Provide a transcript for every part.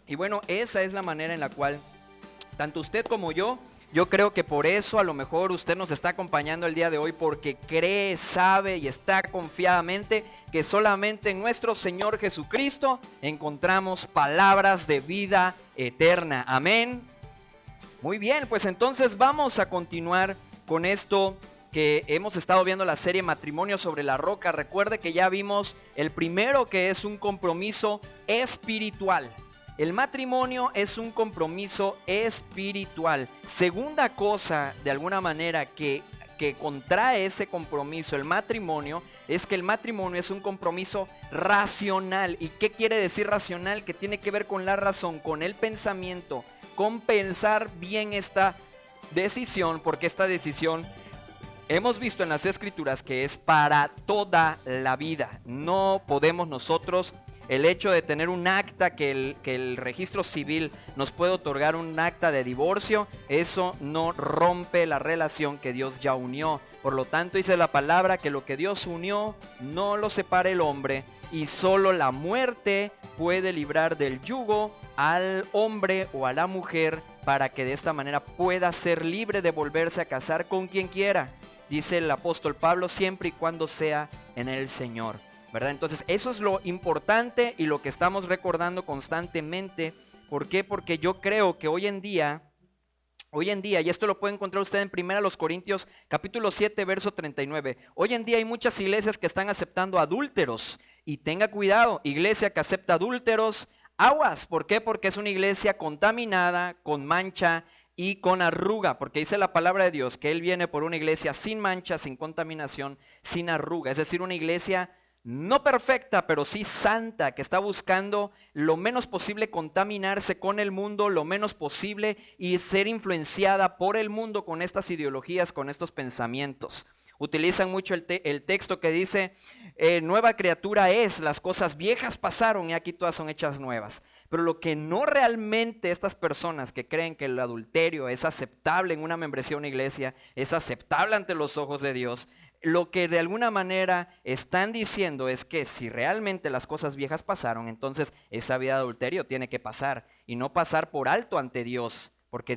Y bueno, esa es la manera en la cual tanto usted como yo creo que por eso a lo mejor usted nos está acompañando el día de hoy, porque cree, sabe y está confiadamente que solamente en nuestro Señor Jesucristo encontramos palabras de vida eterna. Amén. Muy bien, pues entonces vamos a continuar con esto que hemos estado viendo, la serie Matrimonio sobre la Roca. Recuerde que ya vimos el primero, que es un compromiso espiritual. El matrimonio es un compromiso espiritual. Segunda cosa, de alguna manera, que contrae ese compromiso, el matrimonio, es que el matrimonio es un compromiso racional. ¿Y qué quiere decir racional? Que tiene que ver con la razón, con el pensamiento, con pensar bien esta decisión, porque esta decisión hemos visto en las Escrituras que es para toda la vida. No podemos nosotros, el hecho de tener un acta, que el registro civil nos puede otorgar un acta de divorcio, eso no rompe la relación que Dios ya unió. Por lo tanto, dice la palabra que lo que Dios unió no lo separa el hombre, y solo la muerte puede librar del yugo al hombre o a la mujer, para que de esta manera pueda ser libre de volverse a casar con quien quiera. Dice el apóstol Pablo, siempre y cuando sea en el Señor, ¿verdad? Entonces eso es lo importante y lo que estamos recordando constantemente. ¿Por qué? Porque yo creo que hoy en día, y esto lo puede encontrar usted en 1 Corintios capítulo 7, verso 39. Hoy en día hay muchas iglesias que están aceptando adúlteros, y tenga cuidado, iglesia que acepta adúlteros, aguas. ¿Por qué? Porque es una iglesia contaminada, con mancha y con arruga, porque dice la palabra de Dios que Él viene por una iglesia sin mancha, sin contaminación, sin arruga. Es decir, una iglesia no perfecta, pero sí santa, que está buscando lo menos posible contaminarse con el mundo, lo menos posible, y ser influenciada por el mundo con estas ideologías, con estos pensamientos. Utilizan mucho el texto que dice, nueva criatura es, las cosas viejas pasaron y aquí todas son hechas nuevas. Pero lo que no realmente estas personas que creen que el adulterio es aceptable en una membresía de una iglesia, es aceptable ante los ojos de Dios, lo que de alguna manera están diciendo es que si realmente las cosas viejas pasaron, entonces esa vida de adulterio tiene que pasar, y no pasar por alto ante Dios, porque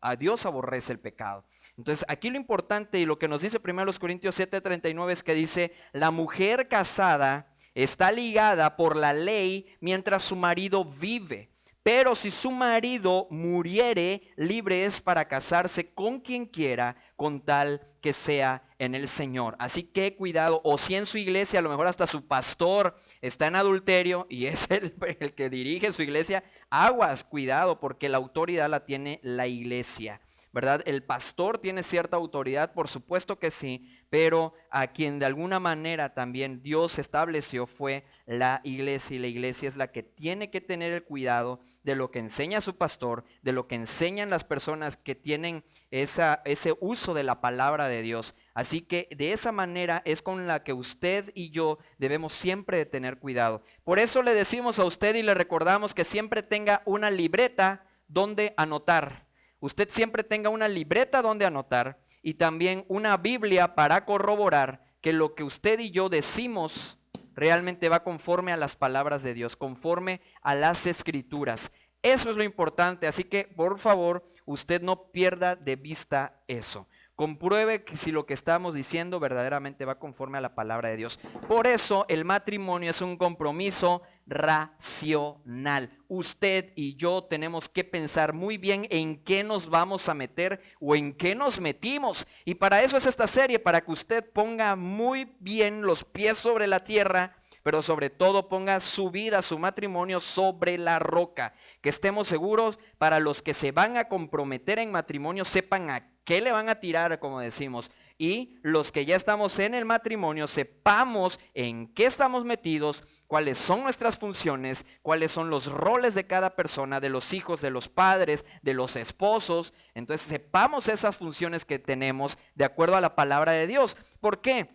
a Dios aborrece el pecado. Entonces aquí lo importante y lo que nos dice 1 Corintios 7:39 es que dice, la mujer casada está ligada por la ley mientras su marido vive, pero si su marido muriere, libre es para casarse con quien quiera, con tal que sea en el Señor. Así que cuidado, o si en su iglesia a lo mejor hasta su pastor está en adulterio y es el que dirige su iglesia, aguas, cuidado, porque la autoridad la tiene la iglesia, ¿verdad? El pastor tiene cierta autoridad, por supuesto que sí, pero a quien de alguna manera también Dios estableció fue la iglesia, y la iglesia es la que tiene que tener el cuidado de lo que enseña su pastor, de lo que enseñan las personas que tienen ese uso de la palabra de Dios. Así que de esa manera es con la que usted y yo debemos siempre de tener cuidado. Por eso le decimos a usted y le recordamos que siempre tenga una libreta donde anotar. Usted siempre tenga una libreta donde anotar, y también una Biblia para corroborar que lo que usted y yo decimos realmente va conforme a las palabras de Dios, conforme a las Escrituras. Eso es lo importante, así que por favor usted no pierda de vista eso. Compruebe que si lo que estamos diciendo verdaderamente va conforme a la palabra de Dios. Por eso el matrimonio es un compromiso racional. Usted y yo tenemos que pensar muy bien en qué nos vamos a meter o en qué nos metimos. Y para eso es esta serie, para que usted ponga muy bien los pies sobre la tierra, pero sobre todo ponga su vida, su matrimonio sobre la roca. Que estemos seguros, para los que se van a comprometer en matrimonio, sepan a qué le van a tirar, como decimos. Y los que ya estamos en el matrimonio, sepamos en qué estamos metidos, cuáles son nuestras funciones, cuáles son los roles de cada persona, de los hijos, de los padres, de los esposos. Entonces sepamos esas funciones que tenemos de acuerdo a la palabra de Dios. ¿Por qué?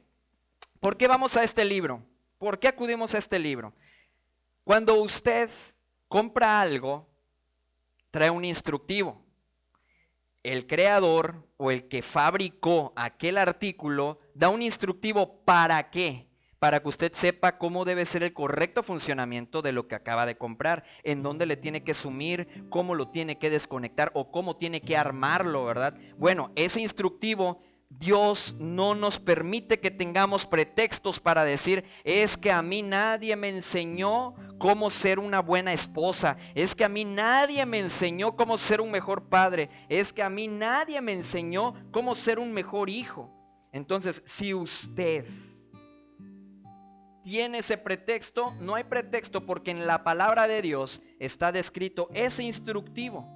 ¿Por qué vamos a este libro? ¿Por qué acudimos a este libro? Cuando usted compra algo, trae un instructivo. El creador o el que fabricó aquel artículo da un instructivo. ¿Para qué? para que usted sepa cómo debe ser el correcto funcionamiento de lo que acaba de comprar, en dónde le tiene que sumir, cómo lo tiene que desconectar o cómo tiene que armarlo, ¿verdad? Bueno, ese instructivo Dios no nos permite que tengamos pretextos para decir, es que a mí nadie me enseñó cómo ser una buena esposa, es que a mí nadie me enseñó cómo ser un mejor padre, es que a mí nadie me enseñó cómo ser un mejor hijo. Entonces, si usted tiene ese pretexto, no hay pretexto, porque en la palabra de Dios está descrito ese instructivo.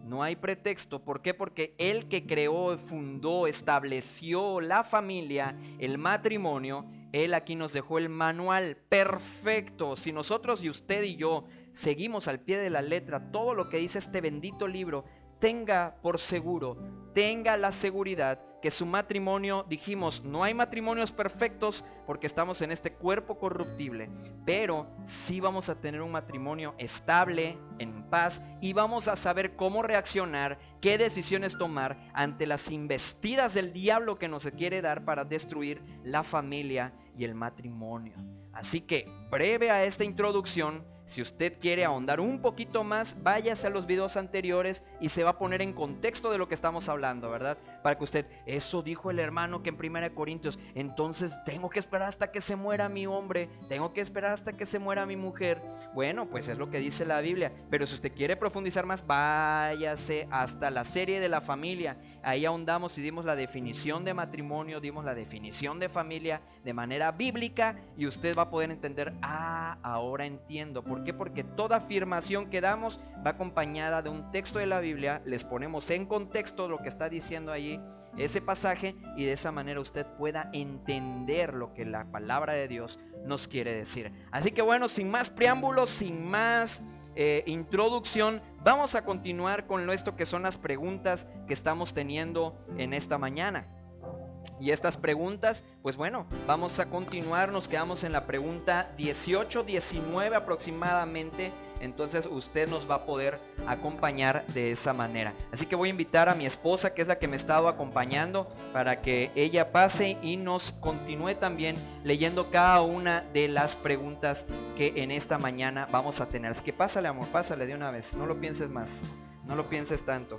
No hay pretexto. ¿Por qué? Porque el que creó, fundó, estableció la familia, el matrimonio, él aquí nos dejó el manual perfecto. Si nosotros y usted y yo seguimos al pie de la letra todo lo que dice este bendito libro, tenga por seguro, tenga la seguridad que su matrimonio, dijimos, no hay matrimonios perfectos porque estamos en este cuerpo corruptible, pero sí vamos a tener un matrimonio estable, en paz, y vamos a saber cómo reaccionar, qué decisiones tomar ante las embestidas del diablo que nos quiere dar para destruir la familia y el matrimonio. Así que, breve a esta introducción, si usted quiere ahondar un poquito más, váyase a los videos anteriores y se va a poner en contexto de lo que estamos hablando, ¿verdad? Para que usted, eso dijo el hermano que en 1 Corintios, entonces tengo que esperar hasta que se muera mi hombre, tengo que esperar hasta que se muera mi mujer. Bueno, pues es lo que dice la Biblia, pero si usted quiere profundizar más, váyase hasta la serie de la familia. Ahí ahondamos y dimos la definición de matrimonio, dimos la definición de familia de manera bíblica y usted va a poder entender, ahora entiendo. ¿Por qué? Porque toda afirmación que damos va acompañada de un texto de la Biblia, les ponemos en contexto lo que está diciendo allí ese pasaje y de esa manera usted pueda entender lo que la palabra de Dios nos quiere decir. Así que bueno, sin más preámbulos, sin más introducción, vamos a continuar con esto que son las preguntas que estamos teniendo en esta mañana. Y estas preguntas, pues bueno, vamos a continuar, nos quedamos en la pregunta 18, 19 aproximadamente, entonces usted nos va a poder acompañar de esa manera. Así que voy a invitar a mi esposa, que es la que me ha estado acompañando, para que ella pase y nos continúe también leyendo cada una de las preguntas que en esta mañana vamos a tener. Así que pásale, amor, pásale de una vez, no lo pienses más, no lo pienses tanto.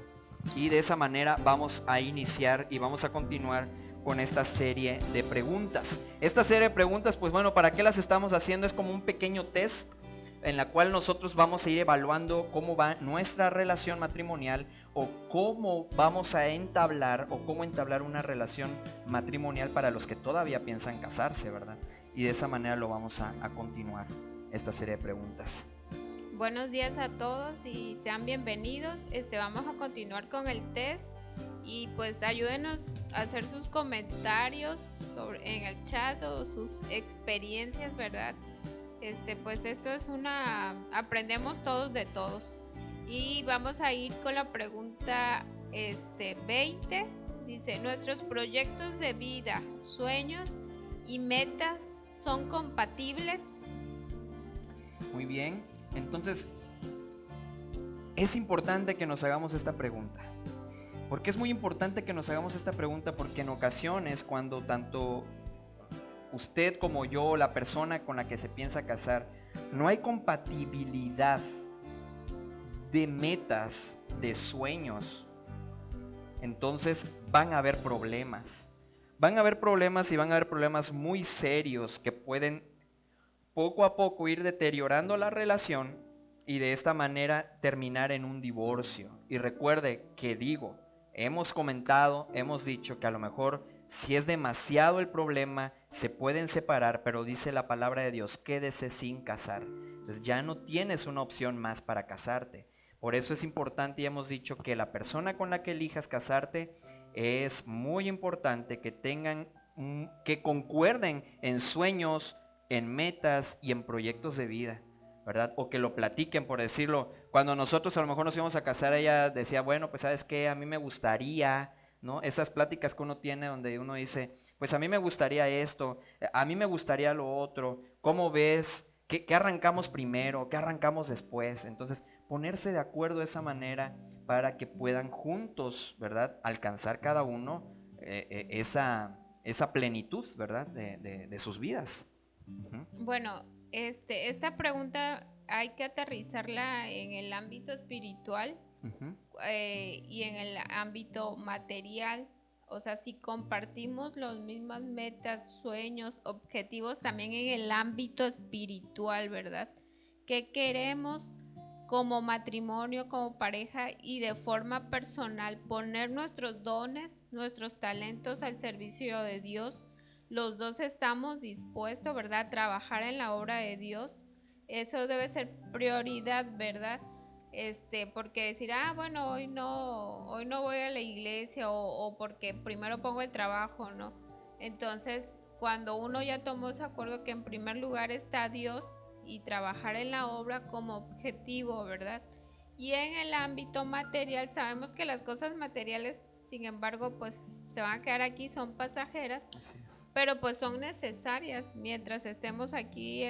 Y de esa manera vamos a iniciar y vamos a continuar con esta serie de preguntas. Esta serie de preguntas, pues bueno, ¿para qué las estamos haciendo? Es como un pequeño test en la cual nosotros vamos a ir evaluando cómo va nuestra relación matrimonial o cómo vamos a entablar o cómo entablar una relación matrimonial para los que todavía piensan casarse, ¿verdad? Y de esa manera lo vamos a continuar esta serie de preguntas. Buenos días a todos y sean bienvenidos. Vamos a continuar con el test y pues ayúdenos a hacer sus comentarios en el chat o sus experiencias, ¿verdad? Pues esto es aprendemos todos de todos. Y vamos a ir con la pregunta 20. Dice, ¿nuestros proyectos de vida, sueños y metas son compatibles? Muy bien, entonces es importante que nos hagamos esta pregunta. ¿Por qué es muy importante que nos hagamos esta pregunta? Porque en ocasiones cuando tanto usted como yo, la persona con la que se piensa casar, no hay compatibilidad de metas, de sueños, entonces van a haber problemas. Van a haber problemas y van a haber problemas muy serios que pueden poco a poco ir deteriorando la relación y de esta manera terminar en un divorcio. Y recuerde que hemos comentado, hemos dicho que a lo mejor si es demasiado el problema, se pueden separar, pero dice la palabra de Dios, quédese sin casar. Entonces ya no tienes una opción más para casarte. Por eso es importante y hemos dicho que la persona con la que elijas casarte es muy importante que que concuerden en sueños, en metas y en proyectos de vida, ¿verdad? O que lo platiquen, por decirlo. Cuando nosotros a lo mejor nos íbamos a casar, ella decía, bueno, pues sabes qué, a mí me gustaría, ¿no? Esas pláticas que uno tiene donde uno dice, pues a mí me gustaría esto, a mí me gustaría lo otro, ¿cómo ves? ¿Qué arrancamos primero? ¿Qué arrancamos después? Entonces, ponerse de acuerdo de esa manera para que puedan juntos, ¿verdad? Alcanzar cada uno esa plenitud, ¿verdad? De sus vidas. Ujú, Bueno, esta pregunta hay que aterrizarla en el ámbito espiritual ujú. y en el ámbito material. O sea, si compartimos las mismas metas, sueños, objetivos, también en el ámbito espiritual, ¿verdad? ¿Qué queremos como matrimonio, como pareja y de forma personal? Poner nuestros dones, nuestros talentos al servicio de Dios. Los dos estamos dispuestos, ¿verdad? A trabajar en la obra de Dios. Eso debe ser prioridad, ¿verdad? Porque decir, bueno, hoy no voy a la iglesia o porque primero pongo el trabajo, ¿no? Entonces, cuando uno ya tomó ese acuerdo que en primer lugar está Dios y trabajar en la obra como objetivo, ¿verdad? Y en el ámbito material, sabemos que las cosas materiales, sin embargo, pues se van a quedar aquí, son pasajeras, Así es. pero pues son necesarias mientras estemos aquí,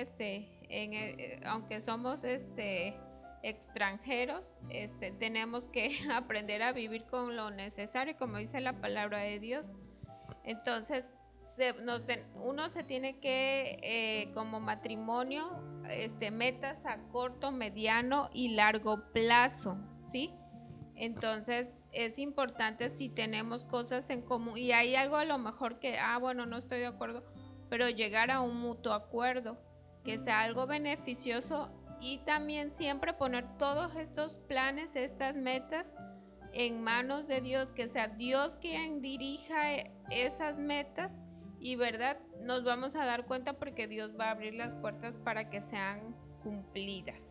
aunque somos extranjeros, tenemos que aprender a vivir con lo necesario, como dice la palabra de Dios. Entonces, uno se tiene que, como matrimonio, metas a corto, mediano y largo plazo, ¿sí? Entonces es importante si tenemos cosas en común y hay algo a lo mejor que, bueno, no estoy de acuerdo, pero llegar a un mutuo acuerdo, que sea algo beneficioso y también siempre poner todos estos planes, estas metas en manos de Dios, que sea Dios quien dirija esas metas y verdad nos vamos a dar cuenta porque Dios va a abrir las puertas para que sean cumplidas.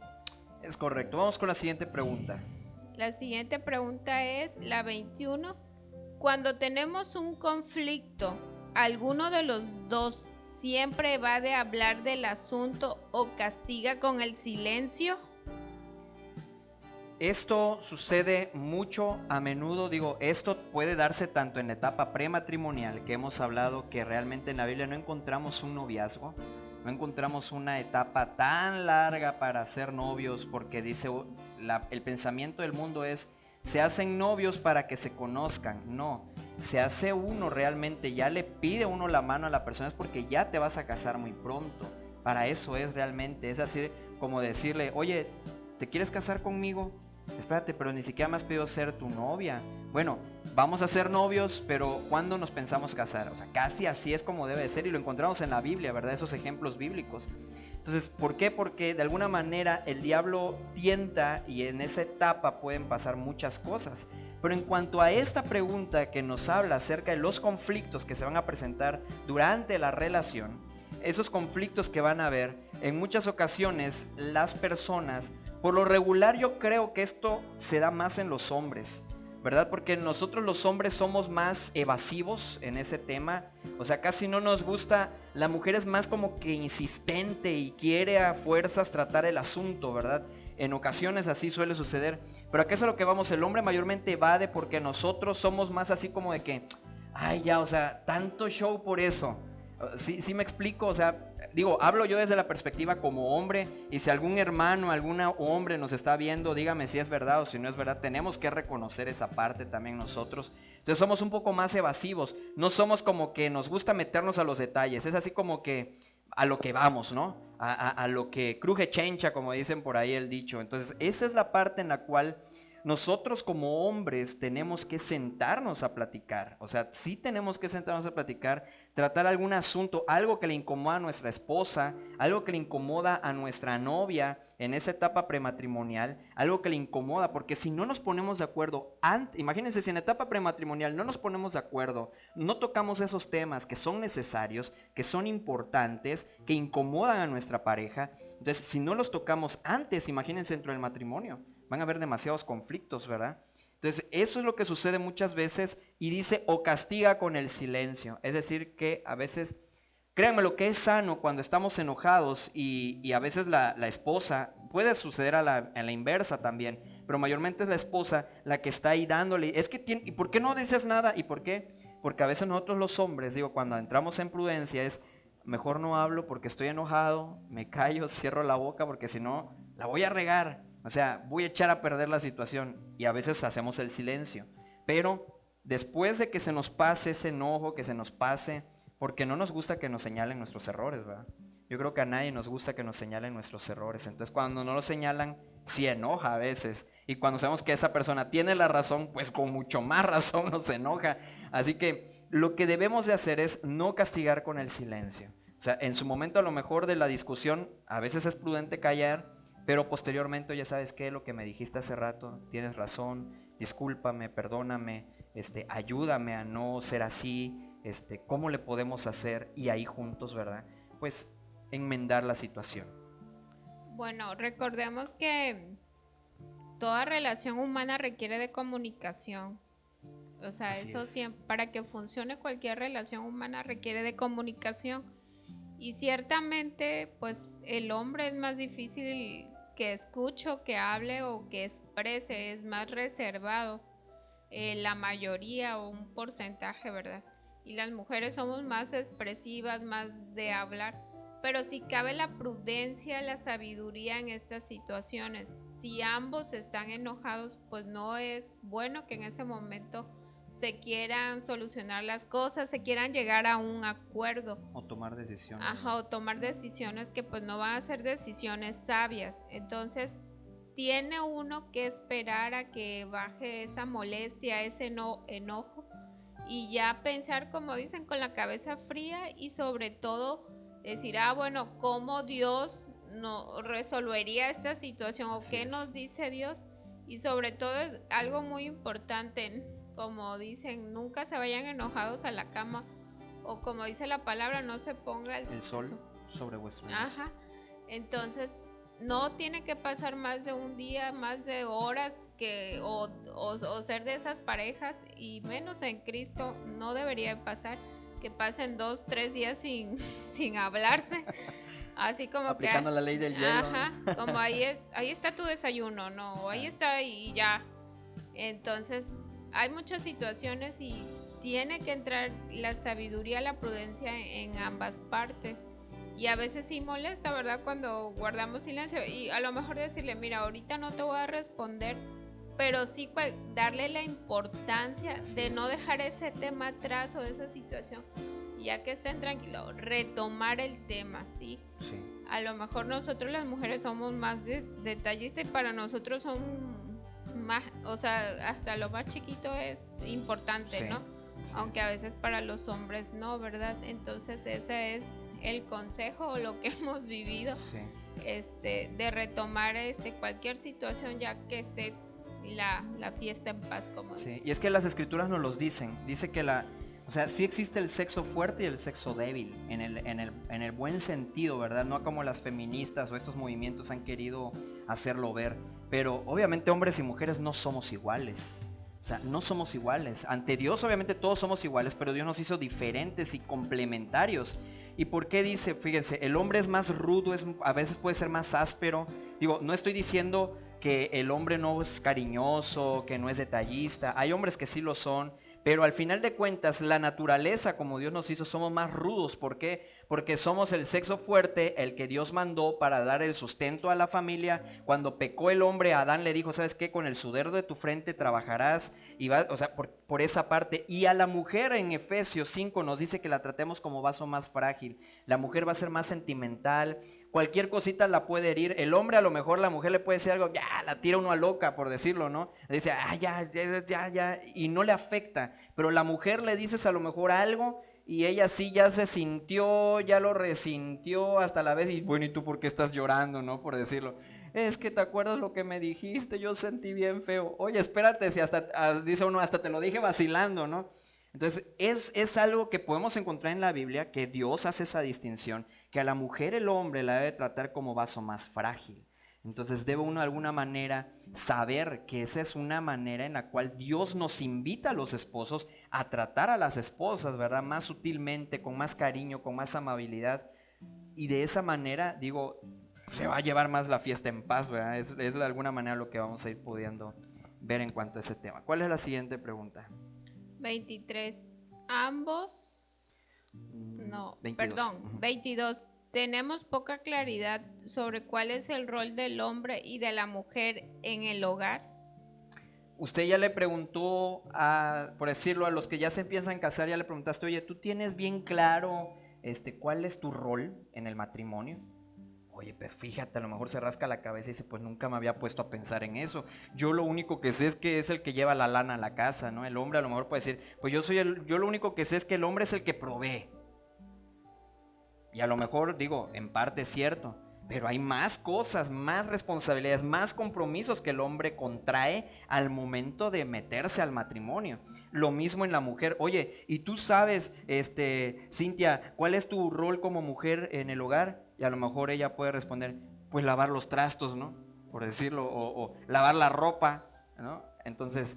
Es correcto. Vamos con la siguiente pregunta. La siguiente pregunta es la 21. Cuando tenemos un conflicto, ¿alguno de los dos siempre va de hablar del asunto o castiga con el silencio? Esto sucede mucho a menudo, digo, esto puede darse tanto en la etapa prematrimonial, que hemos hablado que realmente en la Biblia no encontramos un noviazgo, no encontramos una etapa tan larga para ser novios, porque dice, el pensamiento del mundo es, se hacen novios para que se conozcan. No, se hace uno realmente, ya le pide uno la mano a la persona, es porque ya te vas a casar muy pronto. Para eso es realmente, es así como decirle, oye, ¿te quieres casar conmigo? Espérate, pero ni siquiera me has pedido ser tu novia. Bueno, vamos a ser novios, pero ¿cuándo nos pensamos casar? O sea, casi así es como debe de ser y lo encontramos en la Biblia, ¿verdad? Esos ejemplos bíblicos. Entonces, ¿por qué? Porque de alguna manera el diablo tienta y en esa etapa pueden pasar muchas cosas. Pero en cuanto a esta pregunta que nos habla acerca de los conflictos que se van a presentar durante la relación, esos conflictos que van a haber, en muchas ocasiones las personas, por lo regular yo creo que esto se da más en los hombres, ¿verdad? Porque nosotros los hombres somos más evasivos en ese tema, o sea, casi no nos gusta, la mujer es más como que insistente y quiere a fuerzas tratar el asunto, ¿verdad? En ocasiones así suele suceder, pero acá es a lo que vamos, el hombre mayormente evade porque nosotros somos más así como de que, ay ya, o sea, tanto show por eso. Sí, sí me explico, o sea, digo, hablo yo desde la perspectiva como hombre y si algún hermano, algún hombre nos está viendo, dígame si es verdad o si no es verdad, tenemos que reconocer esa parte también nosotros. Entonces somos un poco más evasivos, no somos como que nos gusta meternos a los detalles, es así como que a lo que vamos, ¿no? A lo que cruje chencha, como dicen por ahí el dicho. Entonces esa es la parte en la cual nosotros como hombres tenemos que sentarnos a platicar, o sea, sí tenemos que sentarnos a platicar, tratar algún asunto, algo que le incomoda a nuestra esposa, algo que le incomoda a nuestra novia en esa etapa prematrimonial, algo que le incomoda, porque si no nos ponemos de acuerdo, imagínense si en la etapa prematrimonial no nos ponemos de acuerdo, no tocamos esos temas que son necesarios, que son importantes, que incomodan a nuestra pareja, entonces si no los tocamos antes, imagínense dentro del matrimonio van a haber demasiados conflictos, ¿verdad? Entonces, eso es lo que sucede muchas veces y dice o castiga con el silencio. Es decir, que a veces, créanme, lo que es sano cuando estamos enojados y a veces la esposa, puede suceder a la inversa también, pero mayormente es la esposa la que está ahí dándole, es que tiene, ¿y por qué no dices nada? ¿Y por qué? Porque a veces nosotros los hombres, digo, cuando entramos en prudencia es, mejor no hablo porque estoy enojado, me callo, cierro la boca porque si no, la voy a regar. O sea, voy a echar a perder la situación y a veces hacemos el silencio. Pero después de que se nos pase ese enojo, que se nos pase, porque no nos gusta que nos señalen nuestros errores, ¿verdad? Yo creo que a nadie nos gusta que nos señalen nuestros errores. Entonces cuando no lo señalan, sí enoja a veces. Y cuando sabemos que esa persona tiene la razón, pues con mucho más razón nos enoja. Así que lo que debemos de hacer es no castigar con el silencio. O sea, en su momento a lo mejor de la discusión, a veces es prudente callar, pero posteriormente, ya sabes qué, lo que me dijiste hace rato, tienes razón, discúlpame, perdóname, ayúdame a no ser así, ¿cómo le podemos hacer? Y ahí juntos, ¿verdad? Pues enmendar la situación. Bueno, recordemos que toda relación humana requiere de comunicación. O sea, Así eso es. siempre, para que funcione cualquier relación humana requiere de comunicación. Y ciertamente, pues el hombre es más difícil que escuche, que hable o que exprese, es más reservado, la mayoría o un porcentaje, ¿verdad? Y las mujeres somos más expresivas, más de hablar, pero si cabe la prudencia, la sabiduría en estas situaciones. Si ambos están enojados, pues no es bueno que en ese momento se quieran solucionar las cosas, se quieran llegar a un acuerdo. O tomar decisiones. Ajá, o tomar decisiones que pues no van a ser decisiones sabias. Entonces, tiene uno que esperar a que baje esa molestia, ese enojo, y ya pensar, como dicen, con la cabeza fría y sobre todo decir, bueno, ¿cómo Dios no resolvería esta situación o qué nos dice Dios? Y sobre todo es algo muy importante, como dicen, nunca se vayan enojados a la cama, o como dice la palabra, no se ponga el sol sobre vuestro enojo. Ajá. Entonces, no tiene que pasar más de un día, más de horas, o ser de esas parejas, y menos en Cristo, no debería pasar que pasen 2, 3 días sin hablarse. Así como aplicando la ley del hielo. Ajá, como ahí está tu desayuno, no, ahí está y ya. Entonces, hay muchas situaciones y tiene que entrar la sabiduría, la prudencia en ambas partes. Y a veces sí molesta, ¿verdad? Cuando guardamos silencio y a lo mejor decirle, mira, ahorita no te voy a responder, pero sí darle la importancia de no dejar ese tema atrás o esa situación, ya que estén tranquilos, retomar el tema, ¿sí? Sí. A lo mejor nosotros las mujeres somos más detallistas y para nosotros son más, o sea, hasta lo más chiquito es importante, sí, ¿no? Sí. Aunque a veces para los hombres no, ¿verdad? Entonces ese es el consejo o lo que hemos vivido, sí, de retomar cualquier situación ya que esté la fiesta en paz, como sí, dice. Y es que las escrituras nos los dicen, dice que o sea, sí existe el sexo fuerte y el sexo débil, en el buen sentido, ¿verdad? No como las feministas o estos movimientos han querido hacerlo ver, pero obviamente hombres y mujeres no somos iguales. O sea, no somos iguales. Ante Dios obviamente todos somos iguales, pero Dios nos hizo diferentes y complementarios. ¿Y por qué dice? Fíjense, el hombre es más rudo, a veces puede ser más áspero. Digo, no estoy diciendo que el hombre no es cariñoso, que no es detallista. Hay hombres que sí lo son, pero al final de cuentas, la naturaleza como Dios nos hizo, somos más rudos. ¿Por qué? Porque somos el sexo fuerte, el que Dios mandó para dar el sustento a la familia. Cuando pecó el hombre, Adán le dijo, ¿sabes qué? Con el sudor de tu frente trabajarás, y vas, o sea, por esa parte. Y a la mujer en Efesios 5 nos dice que la tratemos como vaso más frágil. La mujer va a ser más sentimental, cualquier cosita la puede herir. El hombre, a lo mejor la mujer le puede decir algo, ya, la tira uno a loca, por decirlo, ¿no? Le dice, ya, y no le afecta. Pero la mujer le dices a lo mejor algo y ella sí ya se sintió, ya lo resintió hasta la vez, y bueno, ¿y tú por qué estás llorando, no? Por decirlo. Es que te acuerdas lo que me dijiste, yo sentí bien feo. Oye, espérate, si hasta, dice uno, hasta te lo dije vacilando, ¿no? Entonces, es algo que podemos encontrar en la Biblia, que Dios hace esa distinción, que a la mujer el hombre la debe tratar como vaso más frágil. Entonces debe uno de alguna manera saber que esa es una manera en la cual Dios nos invita a los esposos a tratar a las esposas, ¿verdad? Más sutilmente, con más cariño, con más amabilidad. Y de esa manera, digo, se va a llevar más la fiesta en paz, ¿verdad? Es de alguna manera lo que vamos a ir pudiendo ver en cuanto a ese tema. ¿Cuál es la siguiente pregunta? 23. Ambos... No, 22. perdón, 22. Tenemos poca claridad sobre cuál es el rol del hombre y de la mujer en el hogar. Usted ya le preguntó, por decirlo, a los que ya se empiezan a casar, ya le preguntaste, oye, ¿tú tienes bien claro ¿cuál es tu rol en el matrimonio? Oye, pues fíjate, a lo mejor se rasca la cabeza y dice, pues nunca me había puesto a pensar en eso. Yo lo único que sé es que es el que lleva la lana a la casa, ¿no? El hombre a lo mejor puede decir, pues yo lo único que sé es que el hombre es el que provee. Y a lo mejor, digo, en parte es cierto, pero hay más cosas, más responsabilidades, más compromisos que el hombre contrae al momento de meterse al matrimonio. Lo mismo en la mujer. Oye, ¿y tú sabes, Cintia, cuál es tu rol como mujer en el hogar? Y a lo mejor ella puede responder, pues lavar los trastos, ¿no? Por decirlo, o lavar la ropa, ¿no? Entonces,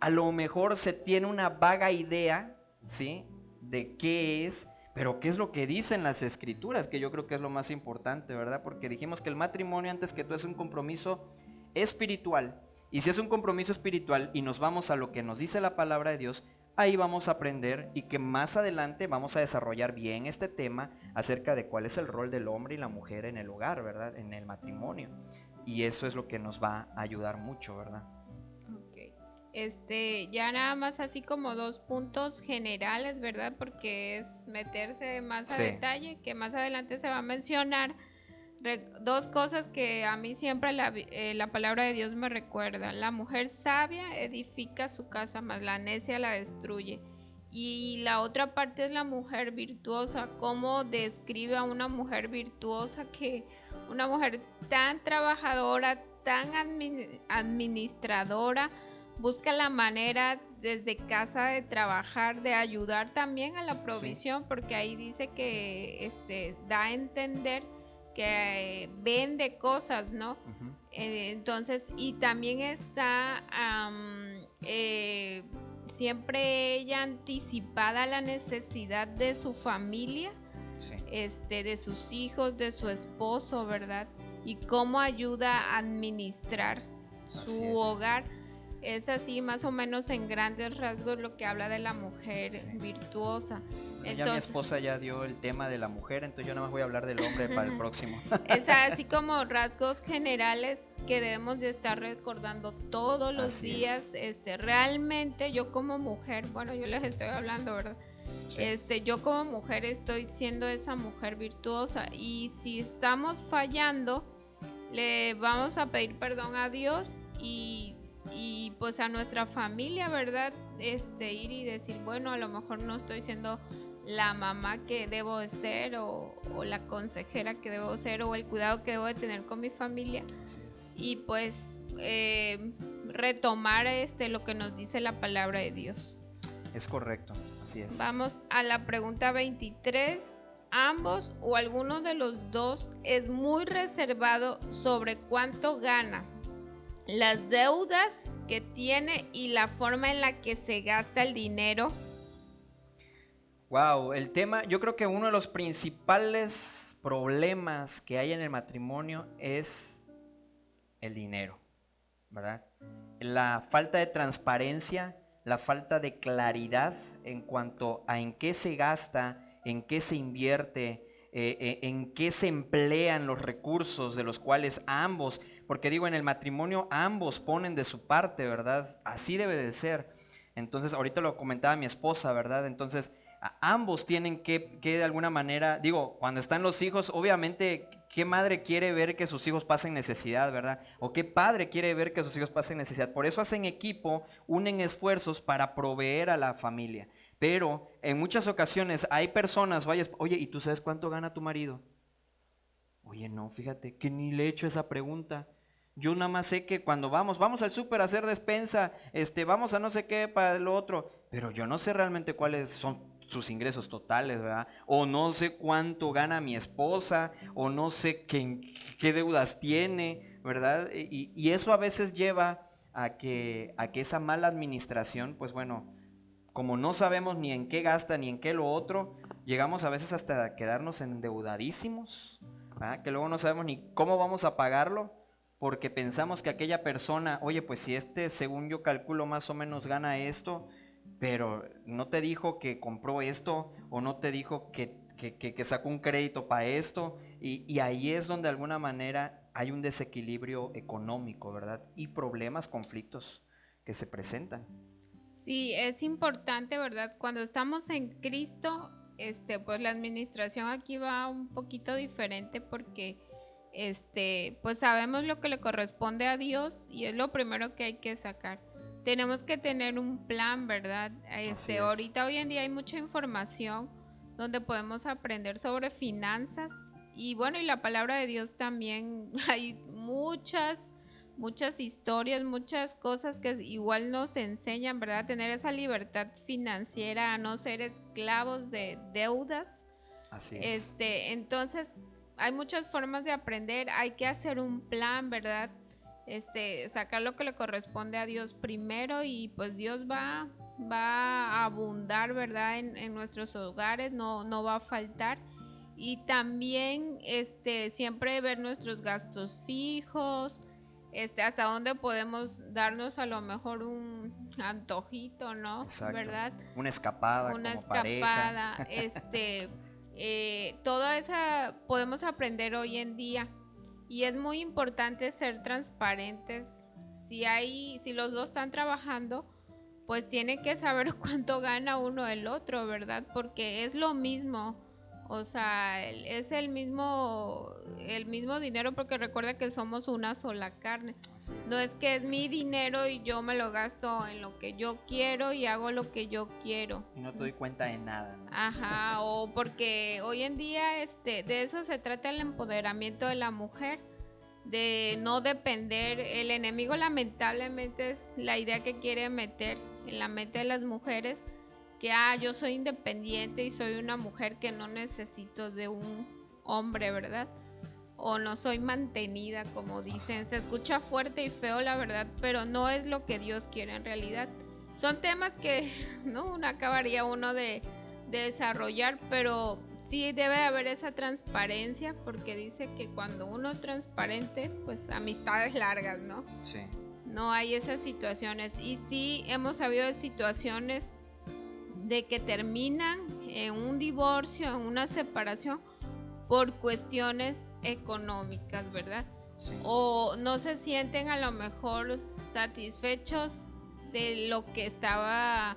a lo mejor se tiene una vaga idea, ¿sí? De qué es. Pero ¿qué es lo que dicen las escrituras? Que yo creo que es lo más importante, ¿verdad? Porque dijimos que el matrimonio, antes que todo, es un compromiso espiritual. Y si es un compromiso espiritual y nos vamos a lo que nos dice la palabra de Dios, ahí vamos a aprender y que más adelante vamos a desarrollar bien este tema acerca de cuál es el rol del hombre y la mujer en el hogar, ¿verdad? En el matrimonio. Y eso es lo que nos va a ayudar mucho, ¿verdad? Ok. Ya nada más así como dos puntos generales, ¿verdad? Porque es meterse más a Sí. detalle, que más adelante se va a mencionar. Dos cosas que a mí siempre la palabra de Dios me recuerda. La mujer sabia edifica su casa, mas la necia la destruye. Y la otra parte es la mujer virtuosa. ¿Cómo describe a una mujer virtuosa? Que una mujer tan trabajadora, tan administradora, busca la manera desde casa de trabajar, de ayudar también a la provisión, sí. Porque ahí dice que da a entender que vende cosas, ¿no? Uh-huh. Entonces, y también está siempre ella anticipada a la necesidad de su familia, sí. De sus hijos, de su esposo, ¿verdad? Y cómo ayuda a administrar su hogar. Es así más o menos en grandes rasgos lo que habla de la mujer, sí. Virtuosa. Entonces, ya mi esposa ya dio el tema de la mujer, entonces yo nada más voy a hablar del hombre para el próximo. Es así como rasgos generales que debemos de estar recordando todos los así días. Realmente yo como mujer, bueno, yo les estoy hablando, ¿verdad? Sí. Yo como mujer estoy siendo esa mujer virtuosa, y si estamos fallando, le vamos a pedir perdón a Dios y pues a nuestra familia, ¿verdad? Ir y decir, bueno, a lo mejor no estoy siendo la mamá que debo de ser, o la consejera que debo ser, o el cuidado que debo de tener con mi familia. Y pues retomar lo que nos dice la palabra de Dios. Es correcto, así es. Vamos a la pregunta 23. ¿Ambos o alguno de los dos es muy reservado sobre cuánto gana, las deudas que tiene y la forma en la que se gasta el dinero? Wow, el tema, yo creo que uno de los principales problemas que hay en el matrimonio es el dinero, ¿verdad? La falta de transparencia, la falta de claridad en cuanto a en qué se gasta, en qué se invierte, en qué se emplean los recursos de los cuales ambos, porque digo, en el matrimonio ambos ponen de su parte, ¿verdad? Así debe de ser. Entonces, ahorita lo comentaba mi esposa, ¿verdad? Entonces, ambos tienen que de alguna manera, digo, cuando están los hijos, obviamente, ¿qué madre quiere ver que sus hijos pasen necesidad, verdad? O qué padre quiere ver que sus hijos pasen necesidad. Por eso hacen equipo, unen esfuerzos para proveer a la familia. Pero en muchas ocasiones hay personas, oye, ¿y tú sabes cuánto gana tu marido? Oye, no, fíjate que ni le he hecho esa pregunta. Yo nada más sé que cuando vamos al súper a hacer despensa, vamos a no sé qué para lo otro, pero yo no sé realmente cuáles son sus ingresos totales, ¿verdad? O no sé cuánto gana mi esposa, o no sé qué deudas tiene, ¿verdad? Y eso a veces lleva a que esa mala administración, pues bueno, como no sabemos ni en qué gasta ni en qué lo otro, llegamos a veces hasta a quedarnos endeudadísimos, ¿verdad? Que luego no sabemos ni cómo vamos a pagarlo, porque pensamos que aquella persona, oye, pues si según yo calculo más o menos gana esto, pero no te dijo que compró esto, o no te dijo que sacó un crédito para esto, y ahí es donde de alguna manera hay un desequilibrio económico, ¿verdad? Y problemas, conflictos que se presentan. Sí, es importante, ¿verdad? Cuando estamos en Cristo, pues la administración aquí va un poquito diferente porque pues sabemos lo que le corresponde a Dios y es lo primero que hay que sacar. Tenemos que tener un plan, ¿verdad? Ahorita hoy en día hay mucha información donde podemos aprender sobre finanzas y bueno, y la palabra de Dios también. Hay muchas historias, muchas cosas que igual nos enseñan, ¿verdad? A tener esa libertad financiera, a no ser esclavos de deudas. Así es. Entonces, hay muchas formas de aprender, hay que hacer un plan, ¿verdad? Sacar lo que le corresponde a Dios primero y pues Dios va a abundar, ¿verdad? En nuestros hogares, no va a faltar. Y también siempre ver nuestros gastos fijos, hasta dónde podemos darnos a lo mejor un antojito, ¿no? Exacto. ¿Verdad? Una escapada Una como escapada, pareja. toda esa podemos aprender hoy en día y es muy importante ser transparentes. Si los dos están trabajando, pues tiene que saber cuánto gana uno el otro, ¿verdad? Porque es lo mismo. O sea, es el mismo dinero porque recuerda que somos una sola carne. No es que es mi dinero y yo me lo gasto en lo que yo quiero y hago lo que yo quiero. Y no te doy cuenta de nada, ¿no? Ajá, o porque hoy en día de eso se trata el empoderamiento de la mujer, de no depender. El enemigo lamentablemente es la idea que quiere meter en la mente de las mujeres, que yo soy independiente y soy una mujer que no necesito de un hombre, ¿verdad? O no soy mantenida, como dicen. Se escucha fuerte y feo, la verdad, pero no es lo que Dios quiere en realidad. Son temas que no acabaría uno de desarrollar, pero sí debe haber esa transparencia, porque dice que cuando uno es transparente, pues amistades largas, ¿no? Sí. No hay esas situaciones. Y sí hemos sabido de situaciones de que terminan en un divorcio, en una separación, por cuestiones económicas, ¿verdad? Sí. O no se sienten a lo mejor satisfechos de lo que estaba,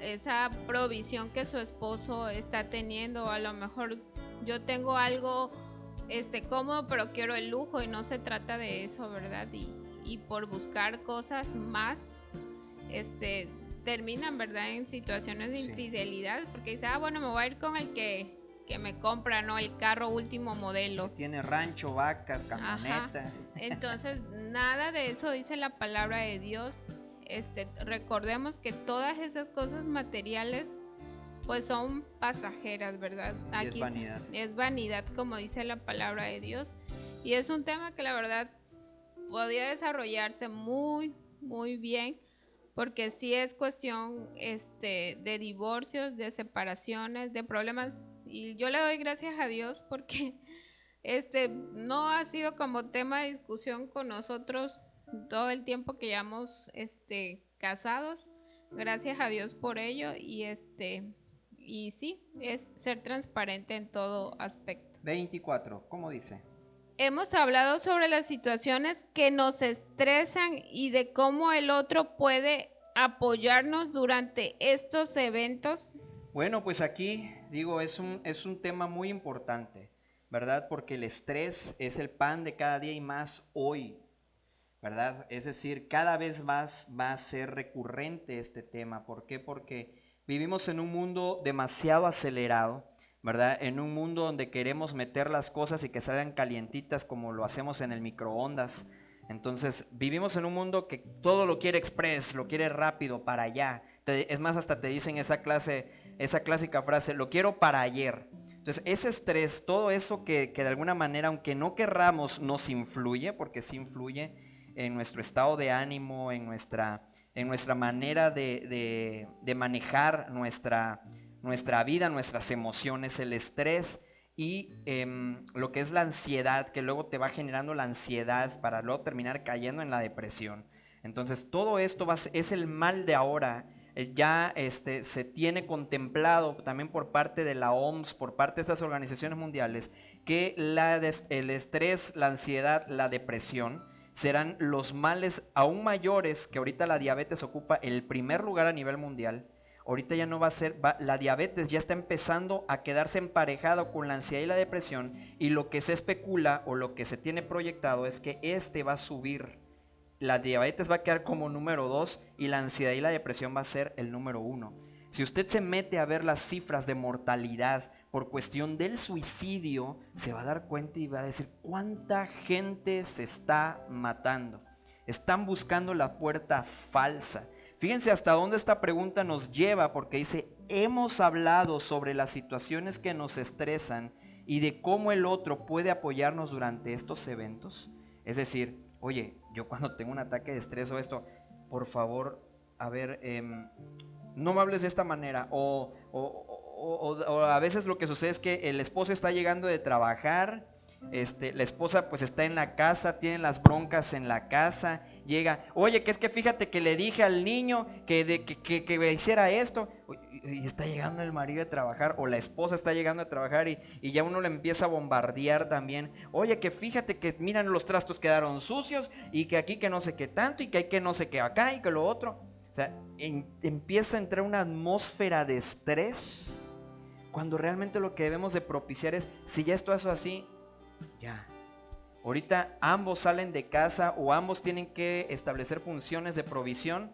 esa provisión que su esposo está teniendo. A lo mejor yo tengo algo cómodo, pero quiero el lujo, y no se trata de eso, ¿verdad? Y por buscar cosas más, terminan, ¿verdad?, en situaciones de infidelidad, porque dice, bueno, me voy a ir con el que me compra, ¿no?, el carro último modelo. Que tiene rancho, vacas, camioneta. Ajá. Entonces, nada de eso dice la palabra de Dios. Recordemos que todas esas cosas materiales pues son pasajeras, ¿verdad? Sí, aquí es vanidad. Es vanidad, como dice la palabra de Dios. Y es un tema que la verdad podría desarrollarse muy, muy bien, porque sí es cuestión de divorcios, de separaciones, de problemas. Y yo le doy gracias a Dios porque no ha sido como tema de discusión con nosotros todo el tiempo que llevamos casados. Gracias a Dios por ello. Y sí, es ser transparente en todo aspecto. 24, ¿cómo dice? Hemos hablado sobre las situaciones que nos estresan y de cómo el otro puede apoyarnos durante estos eventos. Bueno, pues aquí digo, es un tema muy importante, ¿verdad? Porque el estrés es el pan de cada día y más hoy, ¿verdad? Es decir, cada vez más va a ser recurrente este tema. ¿Por qué? Porque vivimos en un mundo demasiado acelerado, ¿verdad? En un mundo donde queremos meter las cosas y que salgan calientitas como lo hacemos en el microondas. Entonces, vivimos en un mundo que todo lo quiere express, lo quiere rápido, para allá. Es más, hasta te dicen esa clásica frase, lo quiero para ayer. Entonces, ese estrés, todo eso que de alguna manera, aunque no querramos, nos influye, porque sí influye en nuestro estado de ánimo, en nuestra manera de manejar nuestra vida, nuestras emociones, el estrés y lo que es la ansiedad, que luego te va generando la ansiedad para luego terminar cayendo en la depresión. Entonces todo esto es el mal de ahora. Ya se tiene contemplado también por parte de la OMS, por parte de esas organizaciones mundiales, que el estrés, la ansiedad, la depresión serán los males aún mayores, que ahorita la diabetes ocupa el primer lugar a nivel mundial. ahorita ya no va a ser, la diabetes ya está empezando a quedarse emparejada con la ansiedad y la depresión, y lo que se especula o lo que se tiene proyectado es que va a subir. La diabetes va a quedar como número 2 y la ansiedad y la depresión va a ser el número 1. Si usted se mete a ver las cifras de mortalidad por cuestión del suicidio, se va a dar cuenta y va a decir cuánta gente se está matando. Están buscando la puerta falsa. Fíjense hasta dónde esta pregunta nos lleva, porque dice, hemos hablado sobre las situaciones que nos estresan y de cómo el otro puede apoyarnos durante estos eventos. Es decir, oye, yo cuando tengo un ataque de estrés o esto, por favor, a ver, no me hables de esta manera. O a veces lo que sucede es que el esposo está llegando de trabajar, la esposa pues está en la casa, tiene las broncas en la casa, llega, oye, que es que fíjate que le dije al niño que hiciera esto, y está llegando el marido de trabajar, o la esposa está llegando a trabajar y ya uno le empieza a bombardear también, oye, que fíjate que miran los trastos quedaron sucios, y que aquí que no sé qué tanto, y que hay que no sé qué acá, y que lo otro. O sea, empieza a entrar una atmósfera de estrés, cuando realmente lo que debemos de propiciar es, si ya esto es así, ya. Ahorita ambos salen de casa o ambos tienen que establecer funciones de provisión,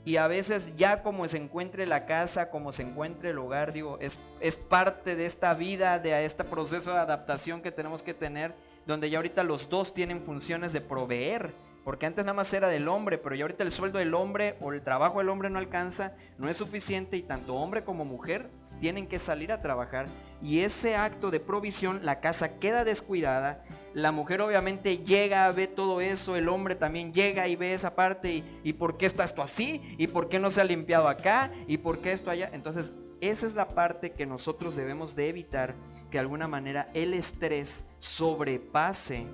y a veces ya como se encuentre la casa, como se encuentre el hogar, digo, es parte de esta vida, de este proceso de adaptación que tenemos que tener, donde ya ahorita los dos tienen funciones de proveer, porque antes nada más era del hombre, pero ya ahorita el sueldo del hombre o el trabajo del hombre no alcanza, no es suficiente, y tanto hombre como mujer tienen que salir a trabajar, y ese acto de provisión, la casa queda descuidada. La mujer obviamente llega, ve todo eso, el hombre también llega y ve esa parte, y ¿por qué está esto así? ¿Y por qué no se ha limpiado acá? ¿Y por qué esto allá? Entonces esa es la parte que nosotros debemos de evitar, que de alguna manera el estrés sobrepase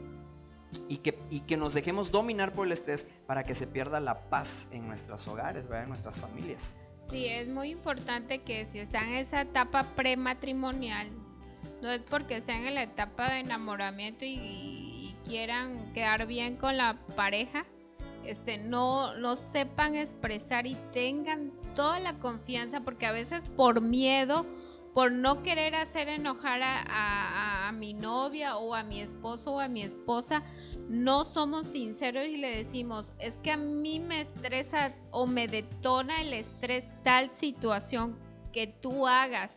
y que nos dejemos dominar por el estrés, para que se pierda la paz en nuestros hogares, ¿verdad? En nuestras familias. Sí, es muy importante que si están en esa etapa prematrimonial, no es porque estén en la etapa de enamoramiento y quieran quedar bien con la pareja, no sepan expresar y tengan toda la confianza, porque a veces por miedo, por no querer hacer enojar a mi novia o a mi esposo o a mi esposa, no somos sinceros y le decimos, es que a mí me estresa o me detona el estrés tal situación que tú hagas,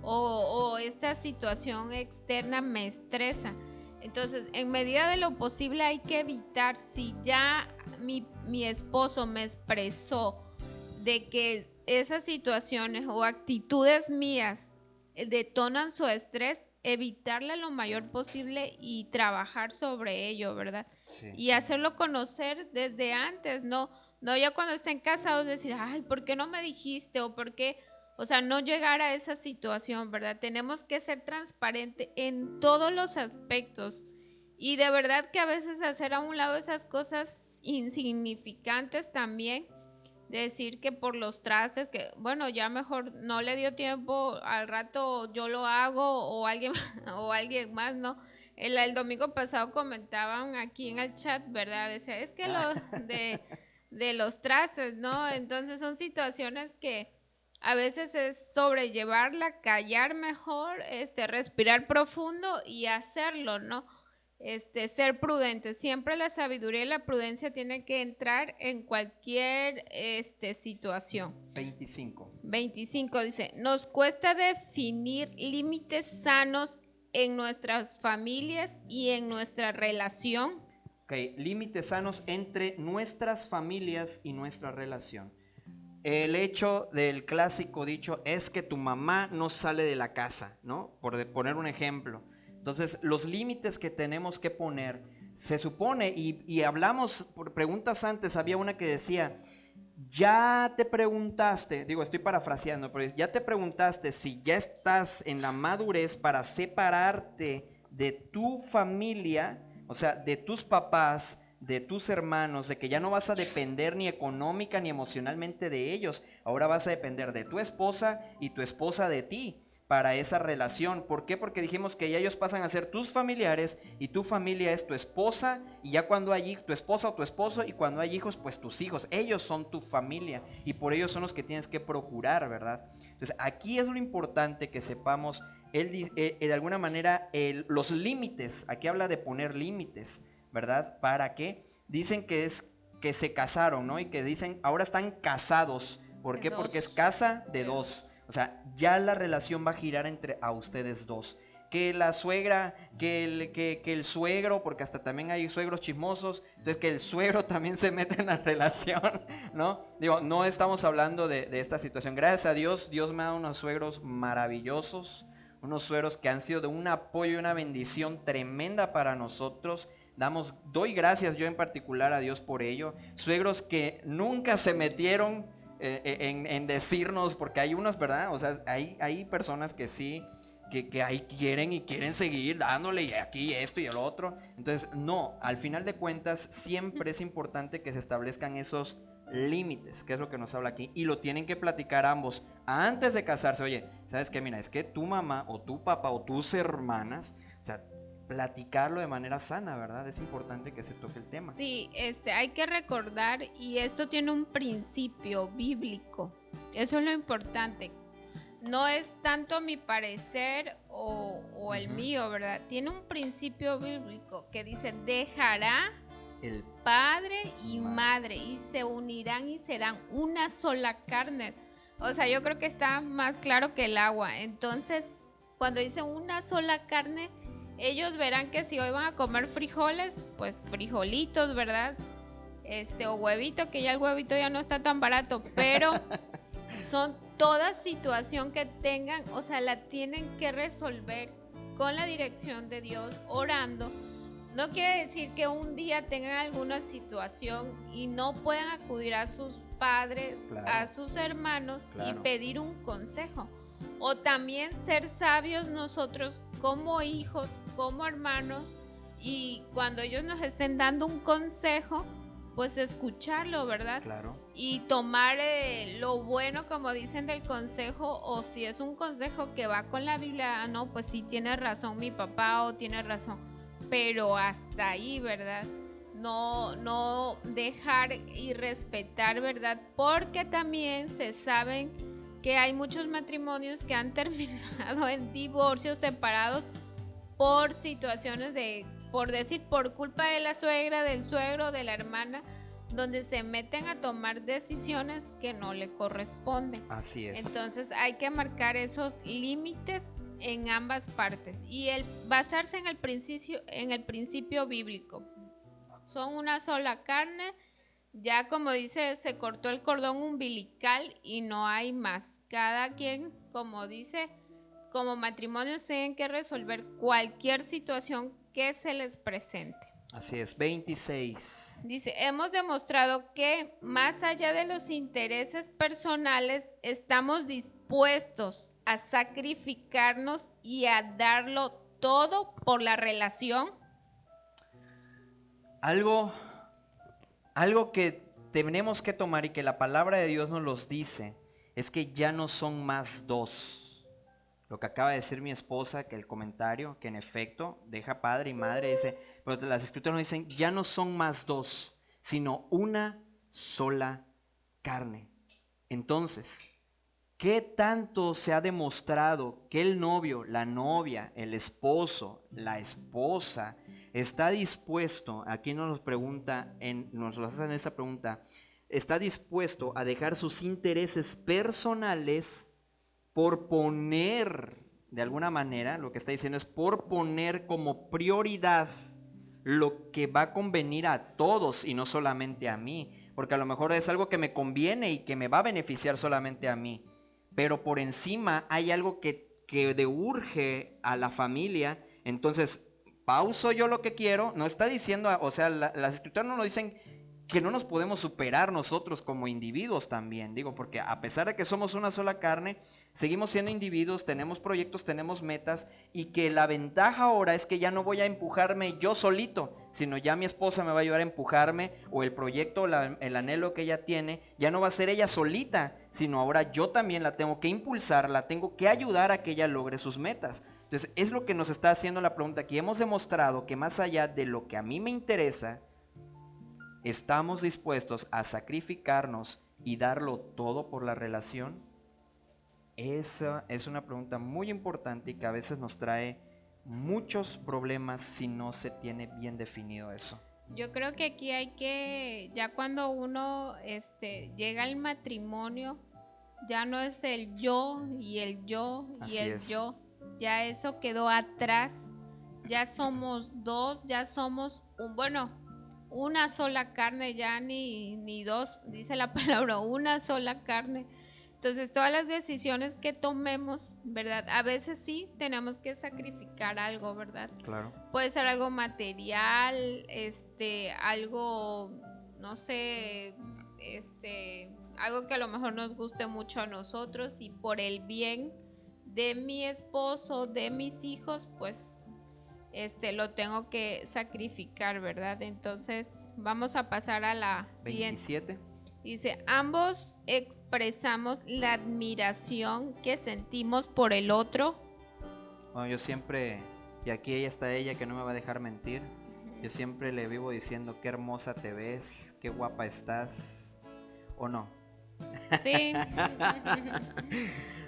o esta situación externa me estresa. Entonces, en medida de lo posible hay que evitar, si ya mi esposo me expresó de que esas situaciones o actitudes mías detonan su estrés, evitarla lo mayor posible y trabajar sobre ello, ¿verdad? Sí. Y hacerlo conocer desde antes, no ya cuando estén casados decir, ay, ¿por qué no me dijiste? O ¿por qué? O sea, no llegar a esa situación, ¿verdad? Tenemos que ser transparentes en todos los aspectos, y de verdad que a veces hacer a un lado esas cosas insignificantes también, decir que por los trastes, que bueno, ya mejor no le dio tiempo, al rato yo lo hago, o alguien más, ¿no? El domingo pasado comentaban aquí en el chat, ¿verdad? Decía, es que lo de los trastes, ¿no? Entonces son situaciones que a veces es sobrellevarla, callar mejor, respirar profundo y hacerlo, ¿no? Ser prudente. Siempre la sabiduría y la prudencia tienen que entrar en cualquier situación. 25 dice, nos cuesta definir límites sanos en nuestras familias y en nuestra relación. Ok, límites sanos entre nuestras familias y nuestra relación. El hecho del clásico dicho es que tu mamá no sale de la casa, ¿no? Por poner un ejemplo. Entonces, los límites que tenemos que poner, se supone, y hablamos por preguntas antes, había una que decía, ya te preguntaste, digo, estoy parafraseando, pero ya te preguntaste si ya estás en la madurez para separarte de tu familia, o sea, de tus papás, de tus hermanos, de que ya no vas a depender ni económica ni emocionalmente de ellos, ahora vas a depender de tu esposa y tu esposa de ti, para esa relación. ¿Por qué? Porque dijimos que ya ellos pasan a ser tus familiares y tu familia es tu esposa, y ya cuando hay tu esposa o tu esposo, y cuando hay hijos, pues tus hijos. Ellos son tu familia y por ellos son los que tienes que procurar, ¿verdad? Entonces aquí es lo importante que sepamos de alguna manera los límites. Aquí habla de poner límites, ¿verdad? ¿Para qué? Dicen que es que se casaron, ¿no? Y que dicen ahora están casados. ¿Por qué? Porque es casa de dos. O sea, ya la relación va a girar entre a ustedes dos. Que la suegra, que el suegro, porque hasta también hay suegros chismosos, entonces que el suegro también se mete en la relación, ¿no? Digo, no estamos hablando de esta situación. Gracias a Dios, Dios me ha dado unos suegros maravillosos, unos suegros que han sido de un apoyo y una bendición tremenda para nosotros. Doy gracias yo en particular a Dios por ello. Suegros que nunca se metieron en decirnos, porque hay unos, ¿verdad? O sea, hay personas que sí, que ahí quieren seguir dándole y aquí esto y el otro. Entonces, no, al final de cuentas siempre es importante que se establezcan esos límites, que es lo que nos habla aquí, y lo tienen que platicar ambos antes de casarse. Oye, ¿sabes qué? Mira, es que tu mamá o tu papá o tus hermanas, o sea, platicarlo de manera sana, ¿verdad? Es importante que se toque el tema. Sí, hay que recordar, y esto tiene un principio bíblico. Eso es lo importante. No es tanto mi parecer o el mío, ¿verdad? Tiene un principio bíblico que dice: dejará el padre y madre y se unirán y serán una sola carne. O sea, yo creo que está más claro que el agua. Entonces, cuando dice una sola carne, ellos verán que si hoy van a comer frijoles, pues frijolitos, ¿verdad? O huevito, que ya el huevito ya no está tan barato, pero son toda situación que tengan, o sea, la tienen que resolver con la dirección de Dios, orando. No quiere decir que un día tengan alguna situación y no puedan acudir a sus padres, claro, a sus hermanos, claro, y pedir un consejo. O también ser sabios nosotros como hijos, como hermanos, y cuando ellos nos estén dando un consejo, pues escucharlo, ¿verdad? Claro. Y tomar lo bueno, como dicen, del consejo, o si es un consejo que va con la Biblia, no, pues sí tiene razón mi papá o tiene razón, pero hasta ahí, ¿verdad? No dejar y respetar, ¿verdad? Porque también se saben que hay muchos matrimonios que han terminado en divorcios, separados por situaciones por culpa de la suegra, del suegro, de la hermana, donde se meten a tomar decisiones que no le corresponden. Así es. Entonces hay que marcar esos límites en ambas partes y basarse en el principio bíblico. Son una sola carne, ya como dice, se cortó el cordón umbilical y no hay más. Cada quien, como dice, como matrimonios tienen que resolver cualquier situación que se les presente. Así es, 26. Dice, hemos demostrado que más allá de los intereses personales, estamos dispuestos a sacrificarnos y a darlo todo por la relación. Algo que tenemos que tomar y que la palabra de Dios nos los dice, es que ya no son más dos. Lo que acaba de decir mi esposa, que el comentario, que en efecto deja padre y madre, dice, pero las escrituras nos dicen, ya no son más dos, sino una sola carne. Entonces, ¿qué tanto se ha demostrado que el novio, la novia, el esposo, la esposa, está dispuesto, aquí nos hacen esa pregunta, está dispuesto a dejar sus intereses personales por poner, de alguna manera, lo que está diciendo es por poner como prioridad lo que va a convenir a todos y no solamente a mí? Porque a lo mejor es algo que me conviene y que me va a beneficiar solamente a mí, pero por encima hay algo que urge a la familia. Entonces, pauso yo lo que quiero. No está diciendo, o sea, las escrituras no nos dicen que no nos podemos superar nosotros como individuos también, digo, porque a pesar de que somos una sola carne, seguimos siendo individuos, tenemos proyectos, tenemos metas, y que la ventaja ahora es que ya no voy a empujarme yo solito, sino ya mi esposa me va a ayudar a empujarme, o el proyecto, el anhelo que ella tiene, ya no va a ser ella solita, sino ahora yo también la tengo que impulsar, la tengo que ayudar a que ella logre sus metas. Entonces es lo que nos está haciendo la pregunta aquí. Hemos demostrado que más allá de lo que a mí me interesa, ¿estamos dispuestos a sacrificarnos y darlo todo por la relación? Esa es una pregunta muy importante y que a veces nos trae muchos problemas si no se tiene bien definido eso. Yo creo que aquí hay que, ya cuando uno llega al matrimonio, ya no es el yo y el yo y Así el es. yo, ya eso quedó atrás, ya somos dos, ya somos una sola carne, ya ni dos, dice la palabra, una sola carne. Entonces, todas las decisiones que tomemos, ¿verdad? A veces sí tenemos que sacrificar algo, ¿verdad? Claro. Puede ser algo material, algo, no sé, algo que a lo mejor nos guste mucho a nosotros, y por el bien de mi esposo, de mis hijos, pues lo tengo que sacrificar, ¿verdad? Entonces, vamos a pasar a la siguiente. 27. Dice, ambos expresamos la admiración que sentimos por el otro. Bueno, yo siempre, y aquí está ella que no me va a dejar mentir, yo siempre le vivo diciendo qué hermosa te ves, qué guapa estás, ¿o no? Sí.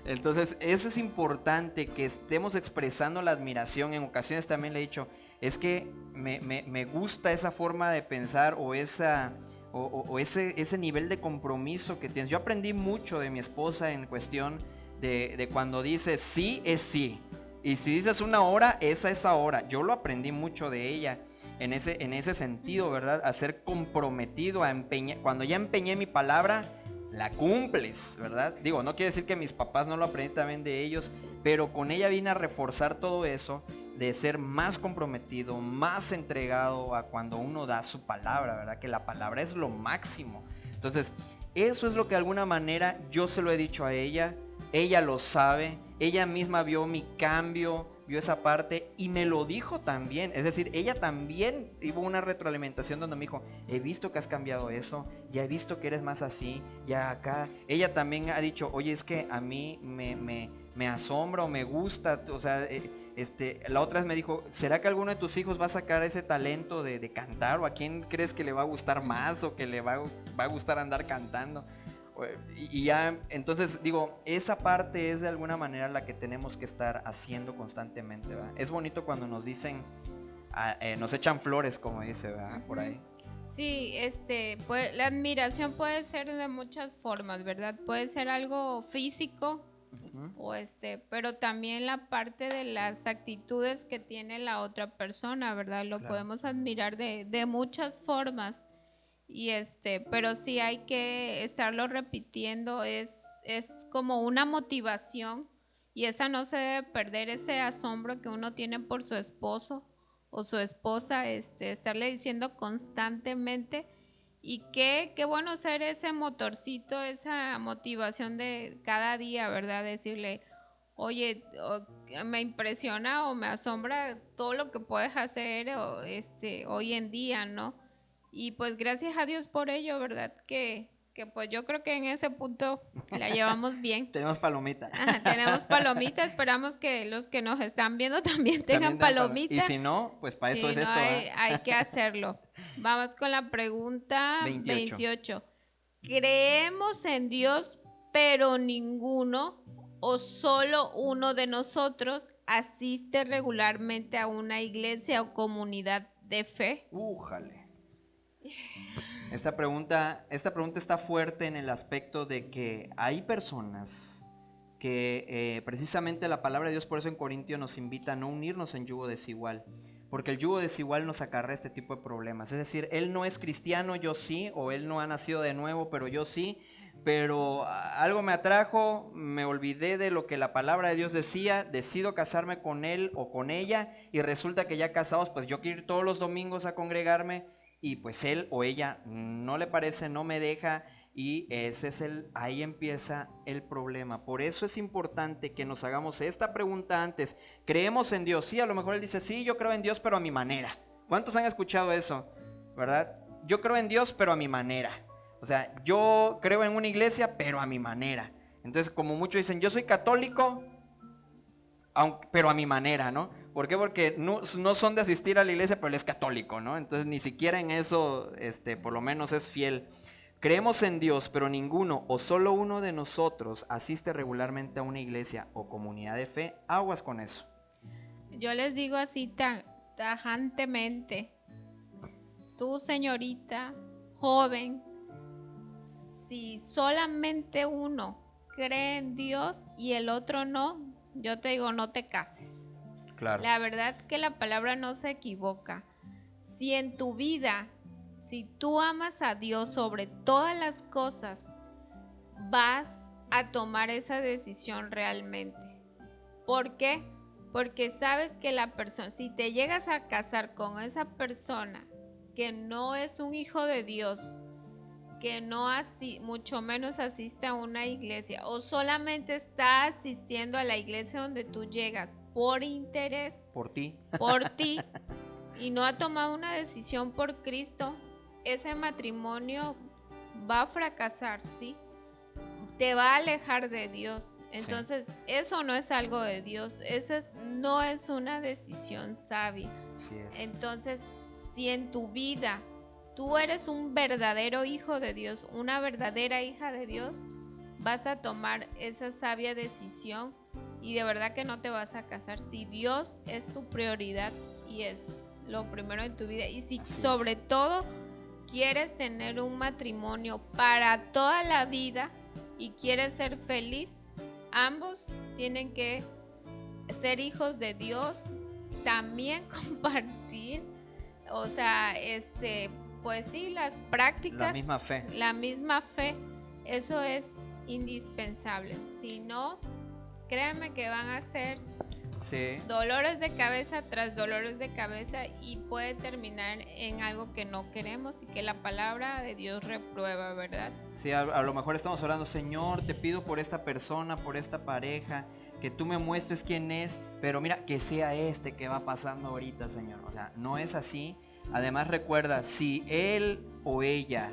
Entonces eso es importante, que estemos expresando la admiración. En ocasiones también le he dicho, es que me gusta esa forma de pensar, o ese nivel de compromiso que tienes. Yo aprendí mucho de mi esposa en cuestión de cuando dice sí es sí, y si dices una hora, esa es hora. Yo lo aprendí mucho de ella en ese sentido, ¿verdad? A ser comprometido, a empeñar. Cuando ya empeñé mi palabra, la cumples, ¿verdad? Digo, no quiere decir que mis papás no lo aprendí también de ellos, pero con ella vine a reforzar todo eso, de ser más comprometido, más entregado a cuando uno da su palabra, ¿verdad? Que la palabra es lo máximo. Entonces, eso es lo que de alguna manera yo se lo he dicho a ella lo sabe, ella misma vio mi cambio, vio esa parte y me lo dijo también. Es decir, ella también hubo una retroalimentación donde me dijo, he visto que has cambiado eso, ya he visto que eres más así, ya acá. Ella también ha dicho, oye, es que a mí me asombra o me gusta, o sea, la otra vez me dijo, ¿será que alguno de tus hijos va a sacar ese talento de cantar? ¿O a quién crees que le va a gustar más o que le va a gustar andar cantando? Y ya, entonces digo, esa parte es de alguna manera la que tenemos que estar haciendo constantemente, ¿verdad? Es bonito cuando nos dicen, nos echan flores, como dice, ¿verdad? Por ahí. Sí, la admiración puede ser de muchas formas, ¿verdad? Puede ser algo físico, o pero también la parte de las actitudes que tiene la otra persona, ¿verdad? Lo Claro. podemos admirar de muchas formas. Y pero sí hay que estarlo repitiendo, es como una motivación, y esa no se debe perder, ese asombro que uno tiene por su esposo o su esposa, estarle diciendo constantemente. Y qué bueno ser ese motorcito, esa motivación de cada día, ¿verdad? Decirle, oye, me impresiona o me asombra todo lo que puedes hacer hoy en día, ¿no? Y pues gracias a Dios por ello, ¿verdad? Que pues yo creo que en ese punto la llevamos bien. Tenemos palomita. Ajá, tenemos palomita, esperamos que los que nos están viendo también tengan palomita. Y si no, pues para eso si es no, esto. hay que hacerlo. Vamos con la pregunta 28. ¿Creemos en Dios, pero ninguno o solo uno de nosotros asiste regularmente a una iglesia o comunidad de fe? Újale. Esta pregunta está fuerte en el aspecto de que hay personas que precisamente la palabra de Dios, por eso en Corintios nos invita a no unirnos en yugo desigual, porque el yugo desigual nos acarrea este tipo de problemas. Es decir, él no es cristiano, yo sí, o él no ha nacido de nuevo, pero yo sí, pero algo me atrajo, me olvidé de lo que la palabra de Dios decía, decido casarme con él o con ella, y resulta que ya casados, pues yo quiero ir todos los domingos a congregarme, y pues él o ella no le parece, no me deja, y ahí empieza el problema. Por eso es importante que nos hagamos esta pregunta antes. ¿Creemos en Dios? Sí, a lo mejor él dice, sí, yo creo en Dios, pero a mi manera. ¿Cuántos han escuchado eso? ¿Verdad? Yo creo en Dios, pero a mi manera. O sea, yo creo en una iglesia, pero a mi manera. Entonces, como muchos dicen, yo soy católico, pero a mi manera, ¿no? ¿Por qué? Porque no son de asistir a la iglesia, pero él es católico, ¿no? Entonces, ni siquiera en eso, por lo menos es fiel. Creemos en Dios, pero ninguno o solo uno de nosotros asiste regularmente a una iglesia o comunidad de fe. Aguas con eso. Yo les digo así tajantemente, tú, señorita, joven, si solamente uno cree en Dios y el otro no, yo te digo, no te cases. Claro. La verdad que la palabra no se equivoca. Si en tu vida, si tú amas a Dios sobre todas las cosas, vas a tomar esa decisión realmente. ¿Por qué? Porque sabes que la persona, si te llegas a casar con esa persona que no es un hijo de Dios, que no mucho menos asiste a una iglesia o solamente está asistiendo a la iglesia donde tú llegas por interés, por ti y no ha tomado una decisión por Cristo, ese matrimonio va a fracasar, ¿sí? Te va a alejar de Dios. Entonces, sí, eso no es algo de Dios, no es una decisión sabia. Sí es. Entonces, si en tu vida tú eres un verdadero hijo de Dios, una verdadera hija de Dios, vas a tomar esa sabia decisión y de verdad que no te vas a casar si Dios es tu prioridad y es lo primero en tu vida. Y si sobre todo quieres tener un matrimonio para toda la vida y quieres ser feliz, ambos tienen que ser hijos de Dios, también compartir, o sea, pues sí, las prácticas, la misma fe, eso es indispensable. Si no, créanme que van a ser dolores de cabeza tras dolores de cabeza y puede terminar en algo que no queremos y que la palabra de Dios reprueba, ¿verdad? Sí, a lo mejor estamos orando, Señor, te pido por esta persona, por esta pareja, que tú me muestres quién es, pero mira, que sea que va pasando ahorita, Señor. O sea, no es así. Además recuerda, si él o ella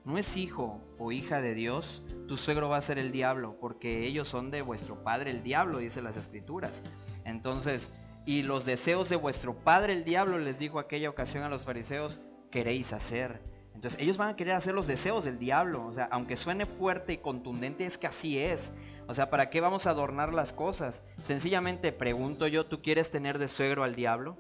no es hijo o hija de Dios, tu suegro va a ser el diablo, porque ellos son de vuestro padre el diablo, dice las escrituras. Entonces, y los deseos de vuestro padre el diablo, les dijo aquella ocasión a los fariseos, queréis hacer. Entonces ellos van a querer hacer los deseos del diablo. O sea, aunque suene fuerte y contundente, es que así es. O sea, ¿para qué vamos a adornar las cosas? Sencillamente pregunto yo, ¿tú quieres tener de suegro al diablo?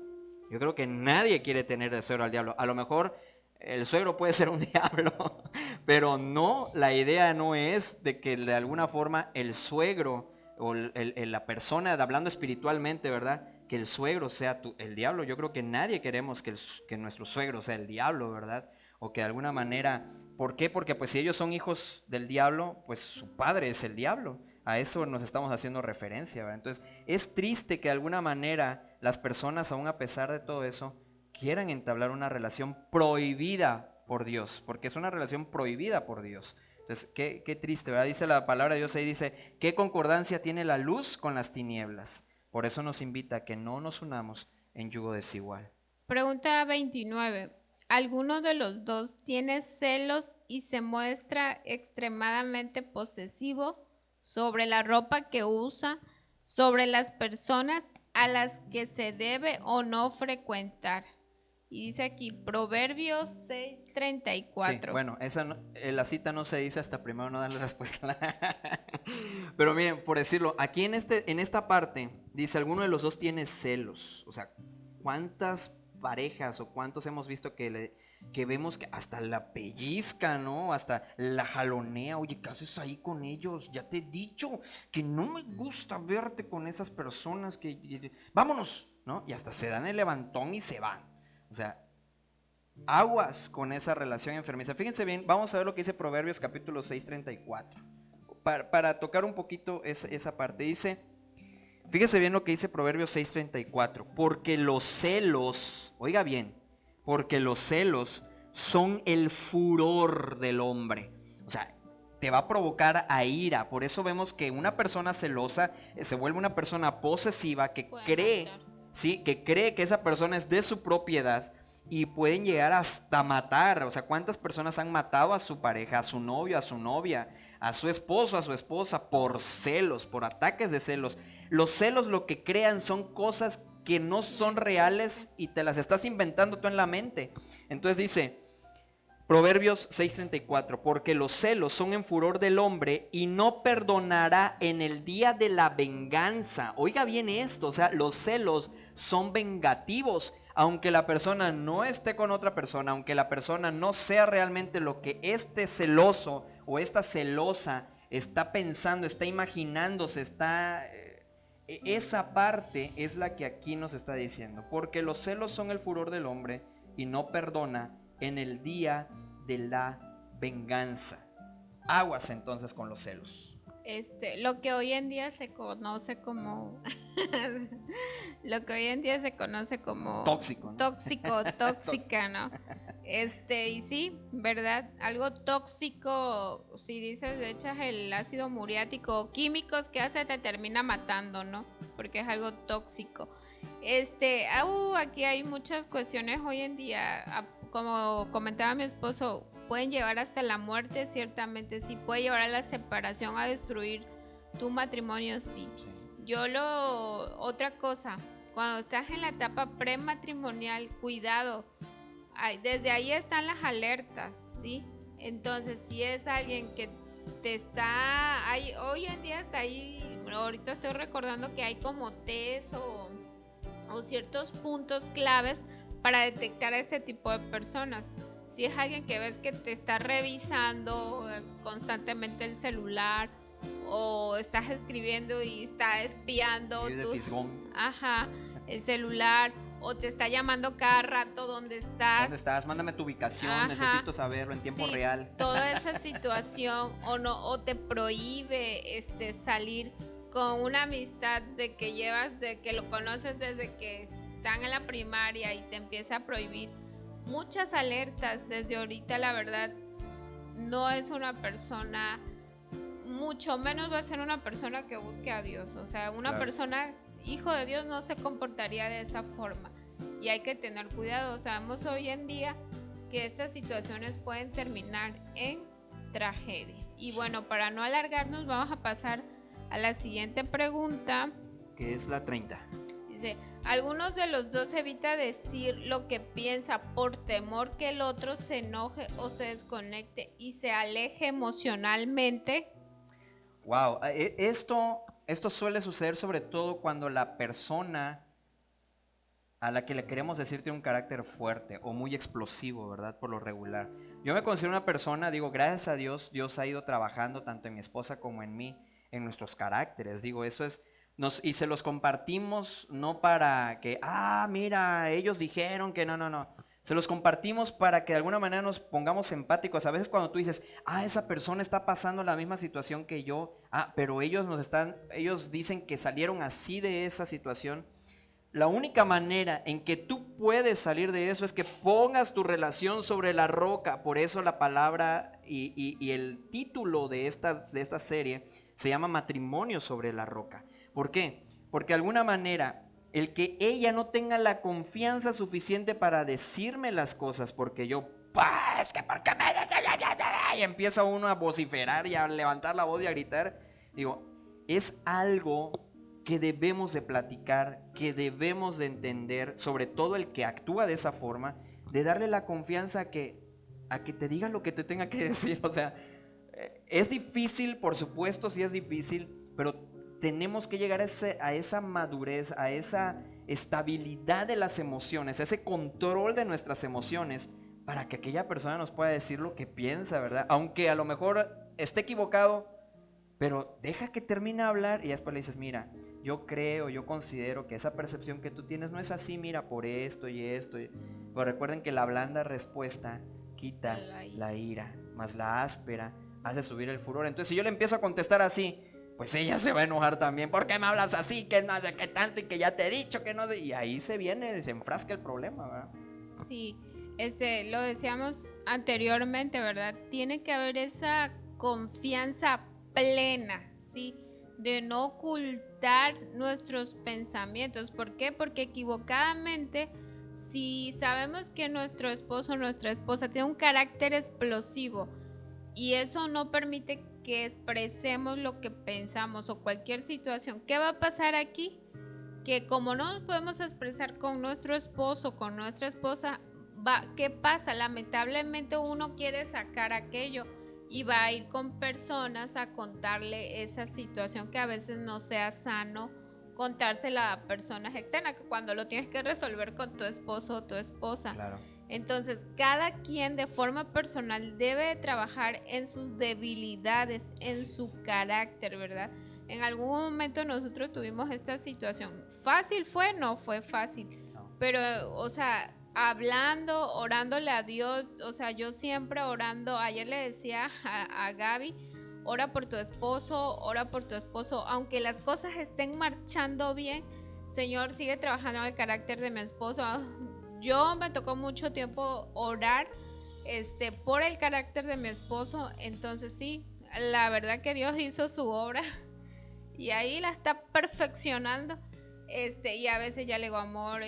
Yo creo que nadie quiere tener de suegro al diablo. A lo mejor el suegro puede ser un diablo, pero no, la idea no es de que de alguna forma el suegro o la persona, hablando espiritualmente, ¿verdad? Que el suegro sea el diablo. Yo creo que nadie queremos que nuestro suegro sea el diablo, ¿verdad? O que de alguna manera, ¿por qué? Porque pues si ellos son hijos del diablo, pues su padre es el diablo. A eso nos estamos haciendo referencia, ¿verdad? Entonces, es triste que de alguna manera las personas, aún a pesar de todo eso, quieran entablar una relación prohibida por Dios, porque es una relación prohibida por Dios. Entonces, qué triste, ¿verdad? Dice la palabra de Dios ahí, dice, ¿qué concordancia tiene la luz con las tinieblas? Por eso nos invita a que no nos unamos en yugo desigual. Pregunta 29. ¿Alguno de los dos tiene celos y se muestra extremadamente posesivo sobre la ropa que usa, sobre las personas a las que se debe o no frecuentar? Y dice aquí, Proverbios 6:34. Sí, bueno, la cita no se dice hasta primero no darle respuesta. Pero miren, por decirlo, aquí en esta parte dice, alguno de los dos tiene celos. O sea, ¿cuántas parejas o cuántos hemos visto que vemos que hasta la pellizca, ¿no? Hasta la jalonea. Oye, ¿qué haces ahí con ellos? Ya te he dicho que no me gusta verte con esas personas vámonos, ¿no? Y hasta se dan el levantón y se van. O sea, aguas con esa relación enfermiza. Fíjense bien, vamos a ver lo que dice Proverbios capítulo 6:34. Para tocar un poquito esa parte. Dice, fíjense bien lo que dice Proverbios 6:34. Porque los celos, oiga bien, porque los celos son el furor del hombre. O sea, te va a provocar a ira. Por eso vemos que una persona celosa se vuelve una persona posesiva que cree que esa persona es de su propiedad y pueden llegar hasta matar. O sea, ¿cuántas personas han matado a su pareja, a su novio, a su novia, a su esposo, a su esposa, por celos, por ataques de celos? Los celos lo que crean son cosas que no son reales y te las estás inventando tú en la mente. Entonces dice Proverbios 6:34, porque los celos son en furor del hombre y no perdonará en el día de la venganza. Oiga bien esto, o sea, los celos son vengativos. Aunque la persona no esté con otra persona, aunque la persona no sea realmente lo que este celoso o esta celosa está pensando, está imaginándose, esa parte es la que aquí nos está diciendo. Porque los celos son el furor del hombre y no perdona en el día de la venganza. Aguas entonces con los celos. Lo que hoy en día se conoce como lo que hoy en día se conoce como Tóxico, ¿no? Tóxica, ¿no? Y sí, ¿verdad? Algo tóxico, si dices, echas el ácido muriático o químicos que hace, te termina matando, ¿no? Porque es algo tóxico. Aquí hay muchas cuestiones hoy en día, como comentaba mi esposo, pueden llevar hasta la muerte, ciertamente sí, puede llevar a la separación, a destruir tu matrimonio, sí. Otra cosa, cuando estás en la etapa prematrimonial, cuidado, desde ahí están las alertas, ¿sí? Entonces, si es alguien que te está, hoy en día está ahí, ahorita estoy recordando que hay como test o ciertos puntos claves para detectar a este tipo de personas. Si es alguien que ves que te está revisando constantemente el celular o estás escribiendo y está espiando el celular o te está llamando cada rato ¿dónde estás? Mándame tu ubicación, necesito saberlo en tiempo real. Toda esa situación o te prohíbe salir con una amistad de que lo conoces desde que están en la primaria y te empieza a prohibir. Muchas alertas desde ahorita, la verdad, no es una persona, mucho menos va a ser una persona que busque a Dios. O sea, una persona, hijo de Dios, no se comportaría de esa forma. Y hay que tener cuidado. Sabemos hoy en día que estas situaciones pueden terminar en tragedia. Y bueno, para no alargarnos, vamos a pasar a la siguiente pregunta. Que es la 30. Dice, algunos de los dos evita decir lo que piensa por temor que el otro se enoje o se desconecte y se aleje emocionalmente. Wow, esto suele suceder sobre todo cuando la persona a la que le queremos decir tiene un carácter fuerte o muy explosivo, ¿verdad? Por lo regular. Yo me considero una persona, digo, gracias a Dios, Dios ha ido trabajando tanto en mi esposa como en mí, en nuestros caracteres. Digo, eso es... y se los compartimos no para que, mira, ellos dijeron que no. Se los compartimos para que de alguna manera nos pongamos empáticos. A veces cuando tú dices, esa persona está pasando la misma situación que yo, pero ellos dicen que salieron así de esa situación. La única manera en que tú puedes salir de eso es que pongas tu relación sobre la roca. Por eso la palabra y el título de esta serie se llama Matrimonio sobre la roca. ¿Por qué? Porque de alguna manera el que ella no tenga la confianza suficiente para decirme las cosas, porque yo, es que ¿por qué me... Y empieza uno a vociferar y a levantar la voz y a gritar. Digo, es algo que debemos de platicar, que debemos de entender, sobre todo el que actúa de esa forma, de darle la confianza a que te diga lo que te tenga que decir. O sea, es difícil, por supuesto, sí es difícil, pero tenemos que llegar a esa madurez, a esa estabilidad de las emociones, a ese control de nuestras emociones, para que aquella persona nos pueda decir lo que piensa, ¿verdad? Aunque a lo mejor esté equivocado, pero deja que termine de hablar y después le dices, mira, yo considero que esa percepción que tú tienes no es así, mira, por esto y esto. Pero recuerden que la blanda respuesta quita la ira, más la áspera hace subir el furor. Entonces si yo le empiezo a contestar así, pues ella se va a enojar también. ¿Por qué me hablas así? Que no sé qué tanto y que ya te he dicho que no sé. Y ahí se enfrasca el problema, ¿verdad? Sí, lo decíamos anteriormente, ¿verdad? Tiene que haber esa confianza plena, ¿sí? De no ocultar nuestros pensamientos. ¿Por qué? Porque equivocadamente, si sabemos que nuestro esposo o nuestra esposa tiene un carácter explosivo y eso no permite que expresemos lo que pensamos o cualquier situación, ¿qué va a pasar aquí? Que como no nos podemos expresar con nuestro esposo, con nuestra esposa, ¿qué pasa? Lamentablemente uno quiere sacar aquello y va a ir con personas a contarle esa situación que a veces no sea sano contársela a personas externas, que cuando lo tienes que resolver con tu esposo o tu esposa. Claro. Entonces, cada quien de forma personal debe de trabajar en sus debilidades, en su carácter, ¿verdad? En algún momento nosotros tuvimos esta situación. ¿Fácil fue? No fue fácil. No. Pero, o sea, hablando, orándole a Dios, o sea, yo siempre orando, ayer le decía a Gaby, ora por tu esposo, aunque las cosas estén marchando bien, Señor, sigue trabajando en el carácter de mi esposo. Yo me tocó mucho tiempo orar por el carácter de mi esposo, entonces sí, la verdad que Dios hizo su obra y ahí la está perfeccionando. Y a veces ya le digo, amor,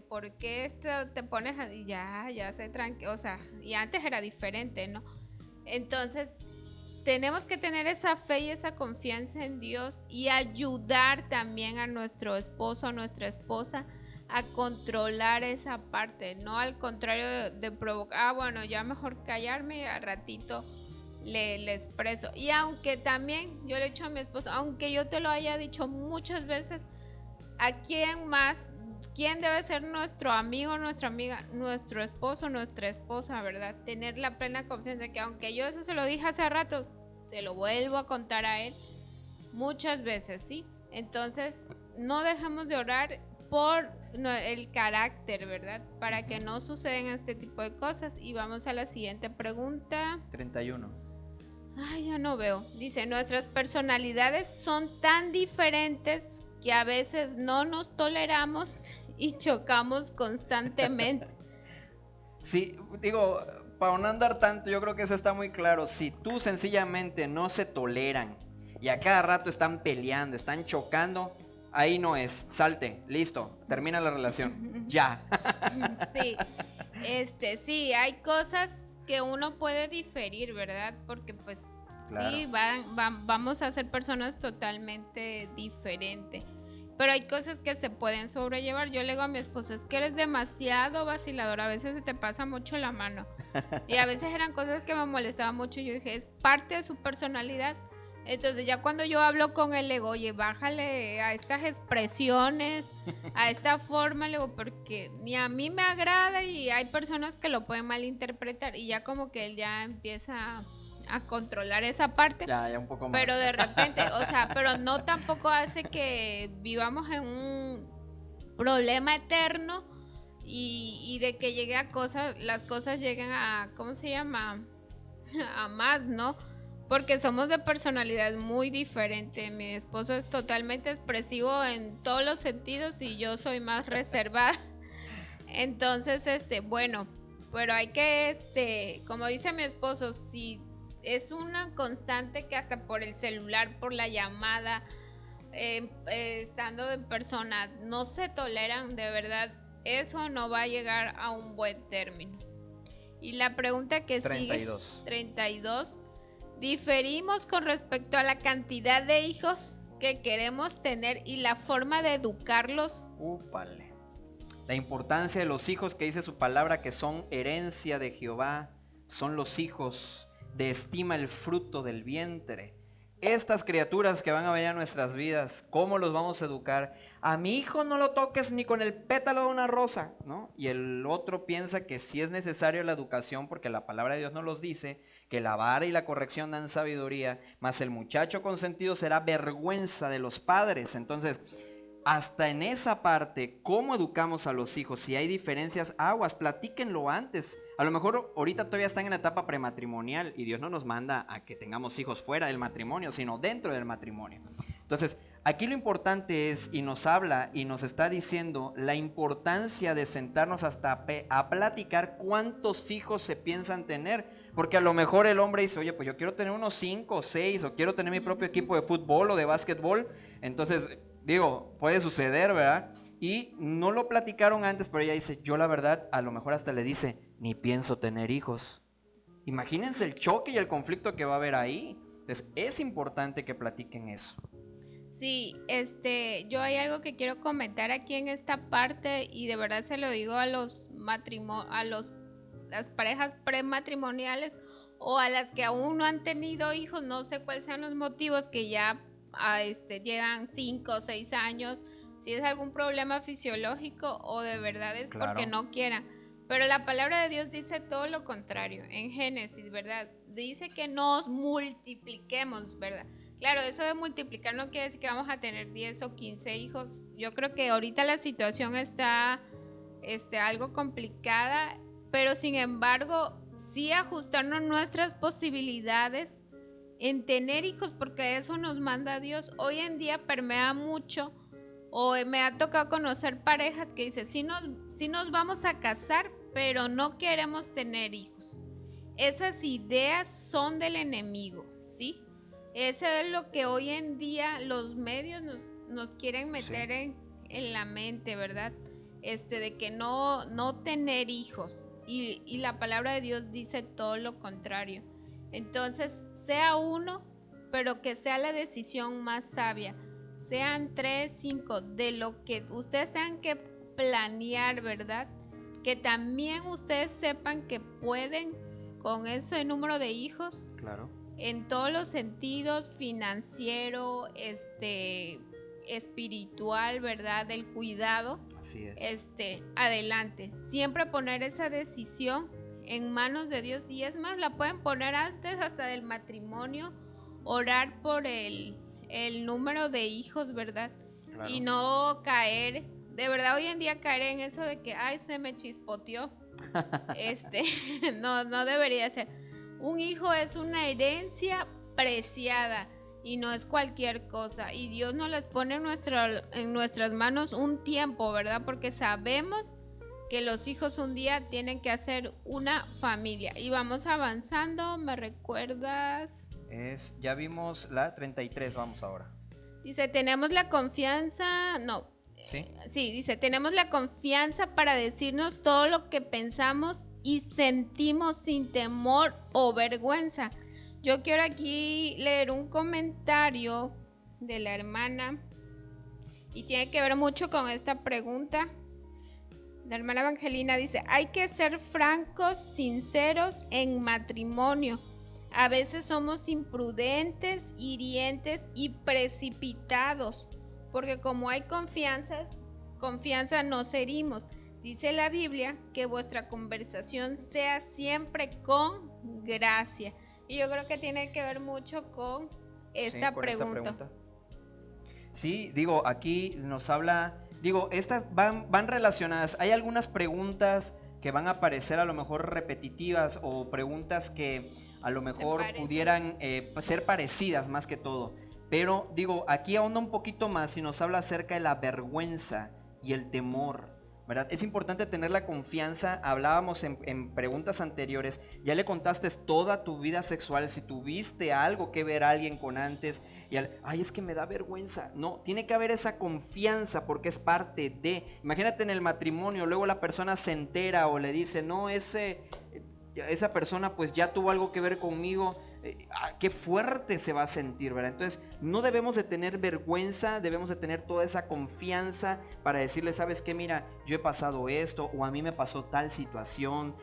¿por qué te pones así? Ya se tranquilo, o sea, y antes era diferente, ¿no? Entonces, tenemos que tener esa fe y esa confianza en Dios y ayudar también a nuestro esposo, a nuestra esposa a controlar esa parte, no al contrario de provocar, bueno, ya mejor callarme y al ratito le expreso. Y aunque también yo le he dicho a mi esposo, aunque yo te lo haya dicho muchas veces, ¿a quién más? ¿Quién debe ser nuestro amigo, nuestra amiga, nuestro esposo, nuestra esposa, verdad? Tener la plena confianza que aunque yo eso se lo dije hace rato, se lo vuelvo a contar a él muchas veces, ¿sí? Entonces, no dejemos de orar por el carácter, ¿verdad? Para que no sucedan este tipo de cosas. Y vamos a la siguiente pregunta. 31. Ay, ya no veo. Dice, nuestras personalidades son tan diferentes que a veces no nos toleramos y chocamos constantemente. Sí, digo, para no andar tanto, yo creo que eso está muy claro. Si tú sencillamente no se toleran y a cada rato están peleando, están chocando, ahí no es. Salte, listo, termina la relación. Ya. Sí, sí, hay cosas que uno puede diferir, ¿verdad? Porque pues claro. Sí, vamos a ser personas totalmente diferentes. Pero hay cosas que se pueden sobrellevar. Yo le digo a mi esposo, es que eres demasiado vacilador, a veces se te pasa mucho la mano. Y a veces eran cosas que me molestaban mucho y yo dije, es parte de su personalidad. Entonces ya cuando yo hablo con él, le digo, oye, bájale a estas expresiones, a esta forma, le digo, porque ni a mí me agrada y hay personas que lo pueden malinterpretar. Y ya como que él ya empieza a controlar esa parte, ya un poco más. Pero de repente, o sea, pero no tampoco hace que vivamos en un problema eterno y de que llegue a cosas, las cosas lleguen a, ¿cómo se llama? A más, ¿no? Porque somos de personalidad muy diferente. Mi esposo es totalmente expresivo en todos los sentidos y yo soy más reservada. Entonces, bueno, pero hay que, como dice mi esposo, si es una constante que hasta por el celular, por la llamada, estando en persona, no se toleran, de verdad, eso no va a llegar a un buen término. Y la pregunta que 32. sigue, 32, diferimos con respecto a la cantidad de hijos que queremos tener y la forma de educarlos. Úpale. La importancia de los hijos que dice su palabra que son herencia de Jehová, son los hijos de estima el fruto del vientre. Estas criaturas que van a venir a nuestras vidas, ¿cómo los vamos a educar? A mi hijo no lo toques ni con el pétalo de una rosa, ¿no? Y el otro piensa que sí es necesario la educación porque la palabra de Dios nos los dice, que la vara y la corrección dan sabiduría, mas el muchacho consentido será vergüenza de los padres. Entonces, hasta en esa parte, ¿cómo educamos a los hijos? Si hay diferencias, aguas, platíquenlo antes. A lo mejor ahorita todavía están en la etapa prematrimonial y Dios no nos manda a que tengamos hijos fuera del matrimonio, sino dentro del matrimonio. Entonces, aquí lo importante es, y nos habla y nos está diciendo la importancia de sentarnos hasta a platicar cuántos hijos se piensan tener. Porque a lo mejor el hombre dice, oye, pues yo quiero tener unos 5 o 6, o quiero tener mi propio equipo de fútbol o de básquetbol. Entonces, digo, puede suceder, ¿verdad? Y no lo platicaron antes, pero ella dice, yo la verdad, a lo mejor hasta le dice, ni pienso tener hijos. Imagínense el choque y el conflicto que va a haber ahí. Entonces, es importante que platiquen eso. Sí, yo hay algo que quiero comentar aquí en esta parte y de verdad se lo digo a las parejas prematrimoniales o a las que aún no han tenido hijos, no sé cuáles sean los motivos que ya llevan 5 o 6 años, si es algún problema fisiológico o de verdad es porque no quieran. Pero la palabra de Dios dice todo lo contrario en Génesis, ¿verdad? Dice que nos multipliquemos, ¿verdad? Claro, eso de multiplicar no quiere decir que vamos a tener 10 o 15 hijos. Yo creo que ahorita la situación está algo complicada, pero sin embargo, sí ajustarnos nuestras posibilidades en tener hijos, porque eso nos manda Dios. Hoy en día permea mucho, o me ha tocado conocer parejas que dicen, sí nos vamos a casar, pero no queremos tener hijos. Esas ideas son del enemigo, ¿sí? Eso es lo que hoy en día los medios nos quieren meter en la mente, ¿verdad? De que no tener hijos. Y la palabra de Dios dice todo lo contrario. Entonces, sea uno, pero que sea la decisión más sabia. Sean 3, 5, de lo que ustedes tengan que planear, ¿verdad? Que también ustedes sepan que pueden con ese número de hijos. Claro. En todos los sentidos, financiero, espiritual, ¿verdad? Del cuidado. Así es. Adelante. Siempre poner esa decisión en manos de Dios. Y es más, la pueden poner antes hasta del matrimonio. Orar por el número de hijos, ¿verdad? Claro. Y no caer, de verdad hoy en día caer en eso de que, ay, se me chispoteó. No debería ser. Un hijo es una herencia preciada y no es cualquier cosa. Y Dios nos las pone en nuestras manos un tiempo, ¿verdad? Porque sabemos que los hijos un día tienen que hacer una familia. Y vamos avanzando, ¿me recuerdas? Ya vimos la 33, vamos ahora. Dice, tenemos la confianza, dice, tenemos la confianza para decirnos todo lo que pensamos y sentimos sin temor o vergüenza. Yo quiero aquí leer un comentario de la hermana y tiene que ver mucho con esta pregunta. La hermana Evangelina dice, hay que ser francos, sinceros en matrimonio. A veces somos imprudentes, hirientes y precipitados, porque como hay confianza nos herimos. Dice la Biblia que vuestra conversación sea siempre con gracia. Y yo creo que tiene que ver mucho con esta pregunta. Sí, digo, aquí nos habla, estas van relacionadas. Hay algunas preguntas que van a parecer a lo mejor repetitivas o preguntas que a lo mejor pudieran ser parecidas más que todo. Pero aquí ahonda un poquito más y nos habla acerca de la vergüenza y el temor, ¿verdad? Es importante tener la confianza. Hablábamos en preguntas anteriores, ya le contaste toda tu vida sexual, si tuviste algo que ver a alguien con antes, ay, es que me da vergüenza. No, tiene que haber esa confianza porque es parte de. Imagínate en el matrimonio, luego la persona se entera o le dice, no, esa persona pues ya tuvo algo que ver conmigo. Qué fuerte se va a sentir, ¿verdad? Entonces no debemos de tener vergüenza, debemos de tener toda esa confianza para decirle, ¿sabes qué? Mira, yo he pasado esto, o a mí me pasó tal situación,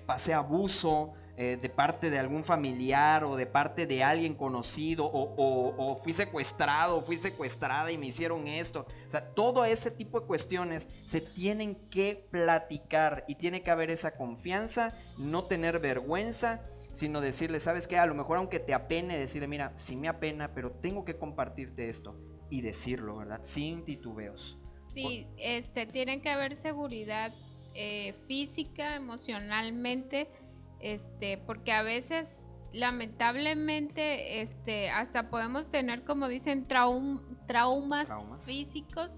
pasé abuso de parte de algún familiar o de parte de alguien conocido, o fui secuestrado, o fui secuestrada y me hicieron esto. O sea, todo ese tipo de cuestiones se tienen que platicar y tiene que haber esa confianza, no tener vergüenza, sino decirle, ¿sabes qué? A lo mejor aunque te apene, decirle, mira, sí me apena, pero tengo que compartirte esto y decirlo, ¿verdad? Sin titubeos. Sí, tiene que haber seguridad física, emocionalmente, porque a veces, lamentablemente, hasta podemos tener, como dicen, traumas físicos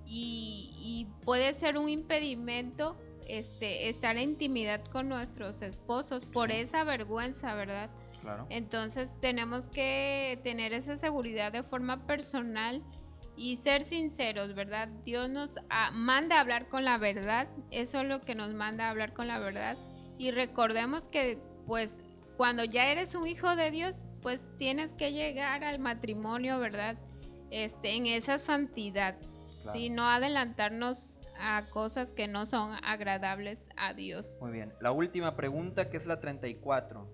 y puede ser un impedimento estar en intimidad con nuestros esposos por esa vergüenza, ¿verdad? Claro. Entonces tenemos que tener esa seguridad de forma personal y ser sinceros, ¿verdad? Dios nos manda a hablar con la verdad, eso es lo que nos manda a hablar con la verdad. Y recordemos que pues cuando ya eres un hijo de Dios, pues tienes que llegar al matrimonio, ¿verdad? En esa santidad, Claro. ¿sí? No adelantarnos a cosas que no son agradables a Dios. Muy bien. La última pregunta, que es la 34.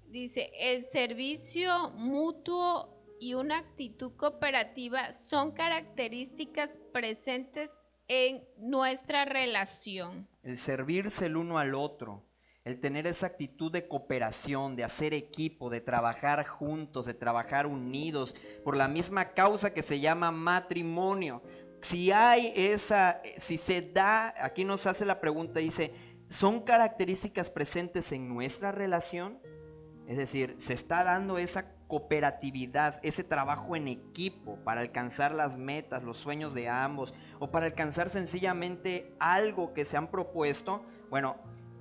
Dice, el servicio mutuo y una actitud cooperativa son características presentes en nuestra relación. El servirse el uno al otro, el tener esa actitud de cooperación, de hacer equipo, de trabajar juntos, de trabajar unidos por la misma causa que se llama matrimonio. Si hay si se da, aquí nos hace la pregunta, dice, ¿son características presentes en nuestra relación? Es decir, se está dando esa cooperatividad, ese trabajo en equipo para alcanzar las metas, los sueños de ambos, o para alcanzar sencillamente algo que se han propuesto. Bueno,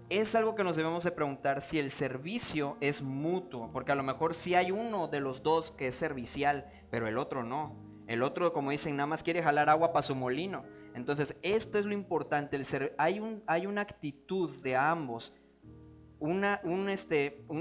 es algo que nos debemos de preguntar si el servicio es mutuo, porque a lo mejor sí hay uno de los dos que es servicial, pero el otro no. El otro, como dicen, nada más quiere jalar agua para su molino. Entonces, esto es lo importante, hay una actitud de ambos, un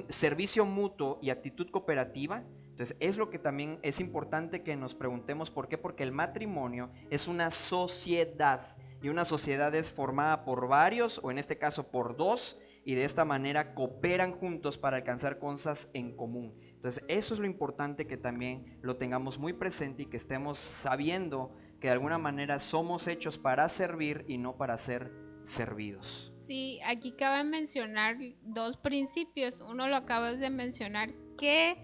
servicio mutuo y actitud cooperativa. Entonces es lo que también es importante que nos preguntemos. ¿Por qué? Porque el matrimonio es una sociedad, y una sociedad es formada por varios, o en este caso por dos, y de esta manera cooperan juntos para alcanzar cosas en común. Entonces eso es lo importante, que también lo tengamos muy presente y que estemos sabiendo que de alguna manera somos hechos para servir y no para ser servidos. Sí, aquí cabe mencionar dos principios. Uno lo acabas de mencionar, que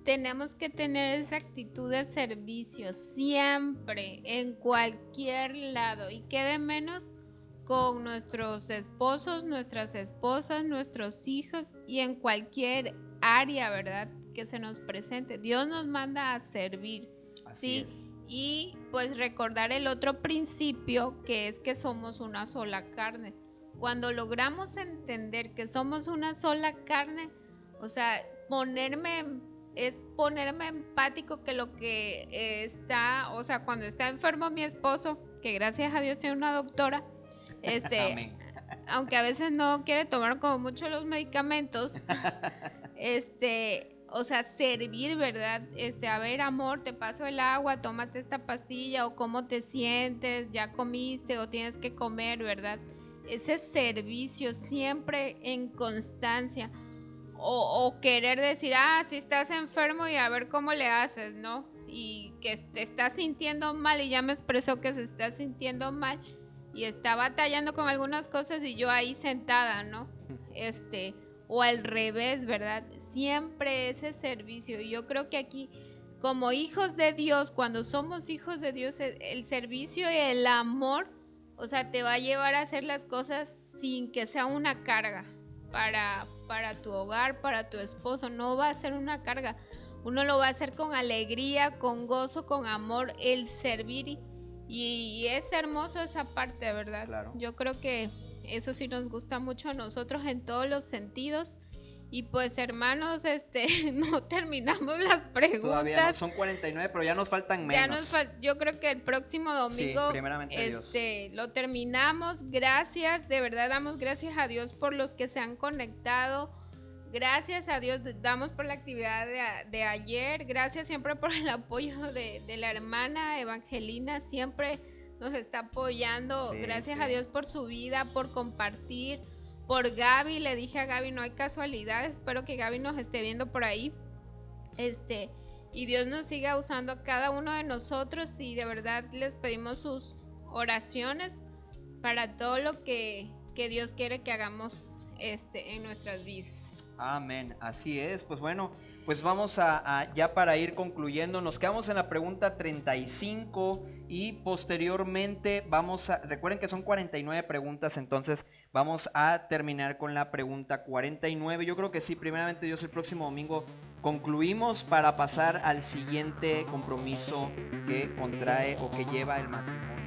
tenemos que tener esa actitud de servicio siempre, en cualquier lado, y quede menos con nuestros esposos, nuestras esposas, nuestros hijos y en cualquier área, ¿verdad?, que se nos presente. Dios nos manda a servir, Así ¿sí? es. Y pues recordar el otro principio, que es que somos una sola carne. Cuando logramos entender que somos una sola carne, o sea, ponerme empático, que lo que está, o sea, cuando está enfermo mi esposo, que gracias a Dios tiene una doctora, Amén. aunque a veces no quiere tomar como mucho los medicamentos, o sea, servir, ¿verdad? A ver, amor, te paso el agua, tómate esta pastilla, o cómo te sientes, ya comiste o tienes que comer, ¿verdad? Ese servicio siempre en constancia, o querer decir, si estás enfermo y a ver cómo le haces, ¿no? Y que te estás sintiendo mal, y ya me expresó que se está sintiendo mal y está batallando con algunas cosas y yo ahí sentada, ¿no? O al revés, ¿verdad? Siempre ese servicio. Y yo creo que aquí, como hijos de Dios, cuando somos hijos de Dios, el servicio y el amor, o sea, te va a llevar a hacer las cosas sin que sea una carga para tu hogar, para tu esposo. No va a ser una carga. Uno lo va a hacer con alegría, con gozo, con amor, el servir. Y es hermoso esa parte, ¿verdad? Claro. Yo creo que eso sí nos gusta mucho a nosotros en todos los sentidos. Y pues, hermanos, no terminamos las preguntas. Todavía no, son 49, pero ya nos faltan menos. Yo creo que el próximo domingo, sí, primeramente Dios, lo terminamos. Gracias, de verdad damos gracias a Dios por los que se han conectado. Gracias a Dios damos por la actividad de ayer. Gracias siempre por el apoyo de la hermana Evangelina. Siempre nos está apoyando. Sí, gracias a Dios por su vida, por compartir. Por Gaby, le dije a Gaby, no hay casualidad. Espero que Gaby nos esté viendo por ahí. Y Dios nos siga usando a cada uno de nosotros. Y de verdad les pedimos sus oraciones para todo lo que Dios quiere que hagamos en nuestras vidas. Amén, así es. Pues bueno, pues vamos ya para ir concluyendo, nos quedamos en la pregunta 35 y posteriormente recuerden que son 49 preguntas, entonces vamos a terminar con la pregunta 49. Yo creo que sí, primeramente Dios, el próximo domingo concluimos para pasar al siguiente compromiso que contrae o que lleva el matrimonio.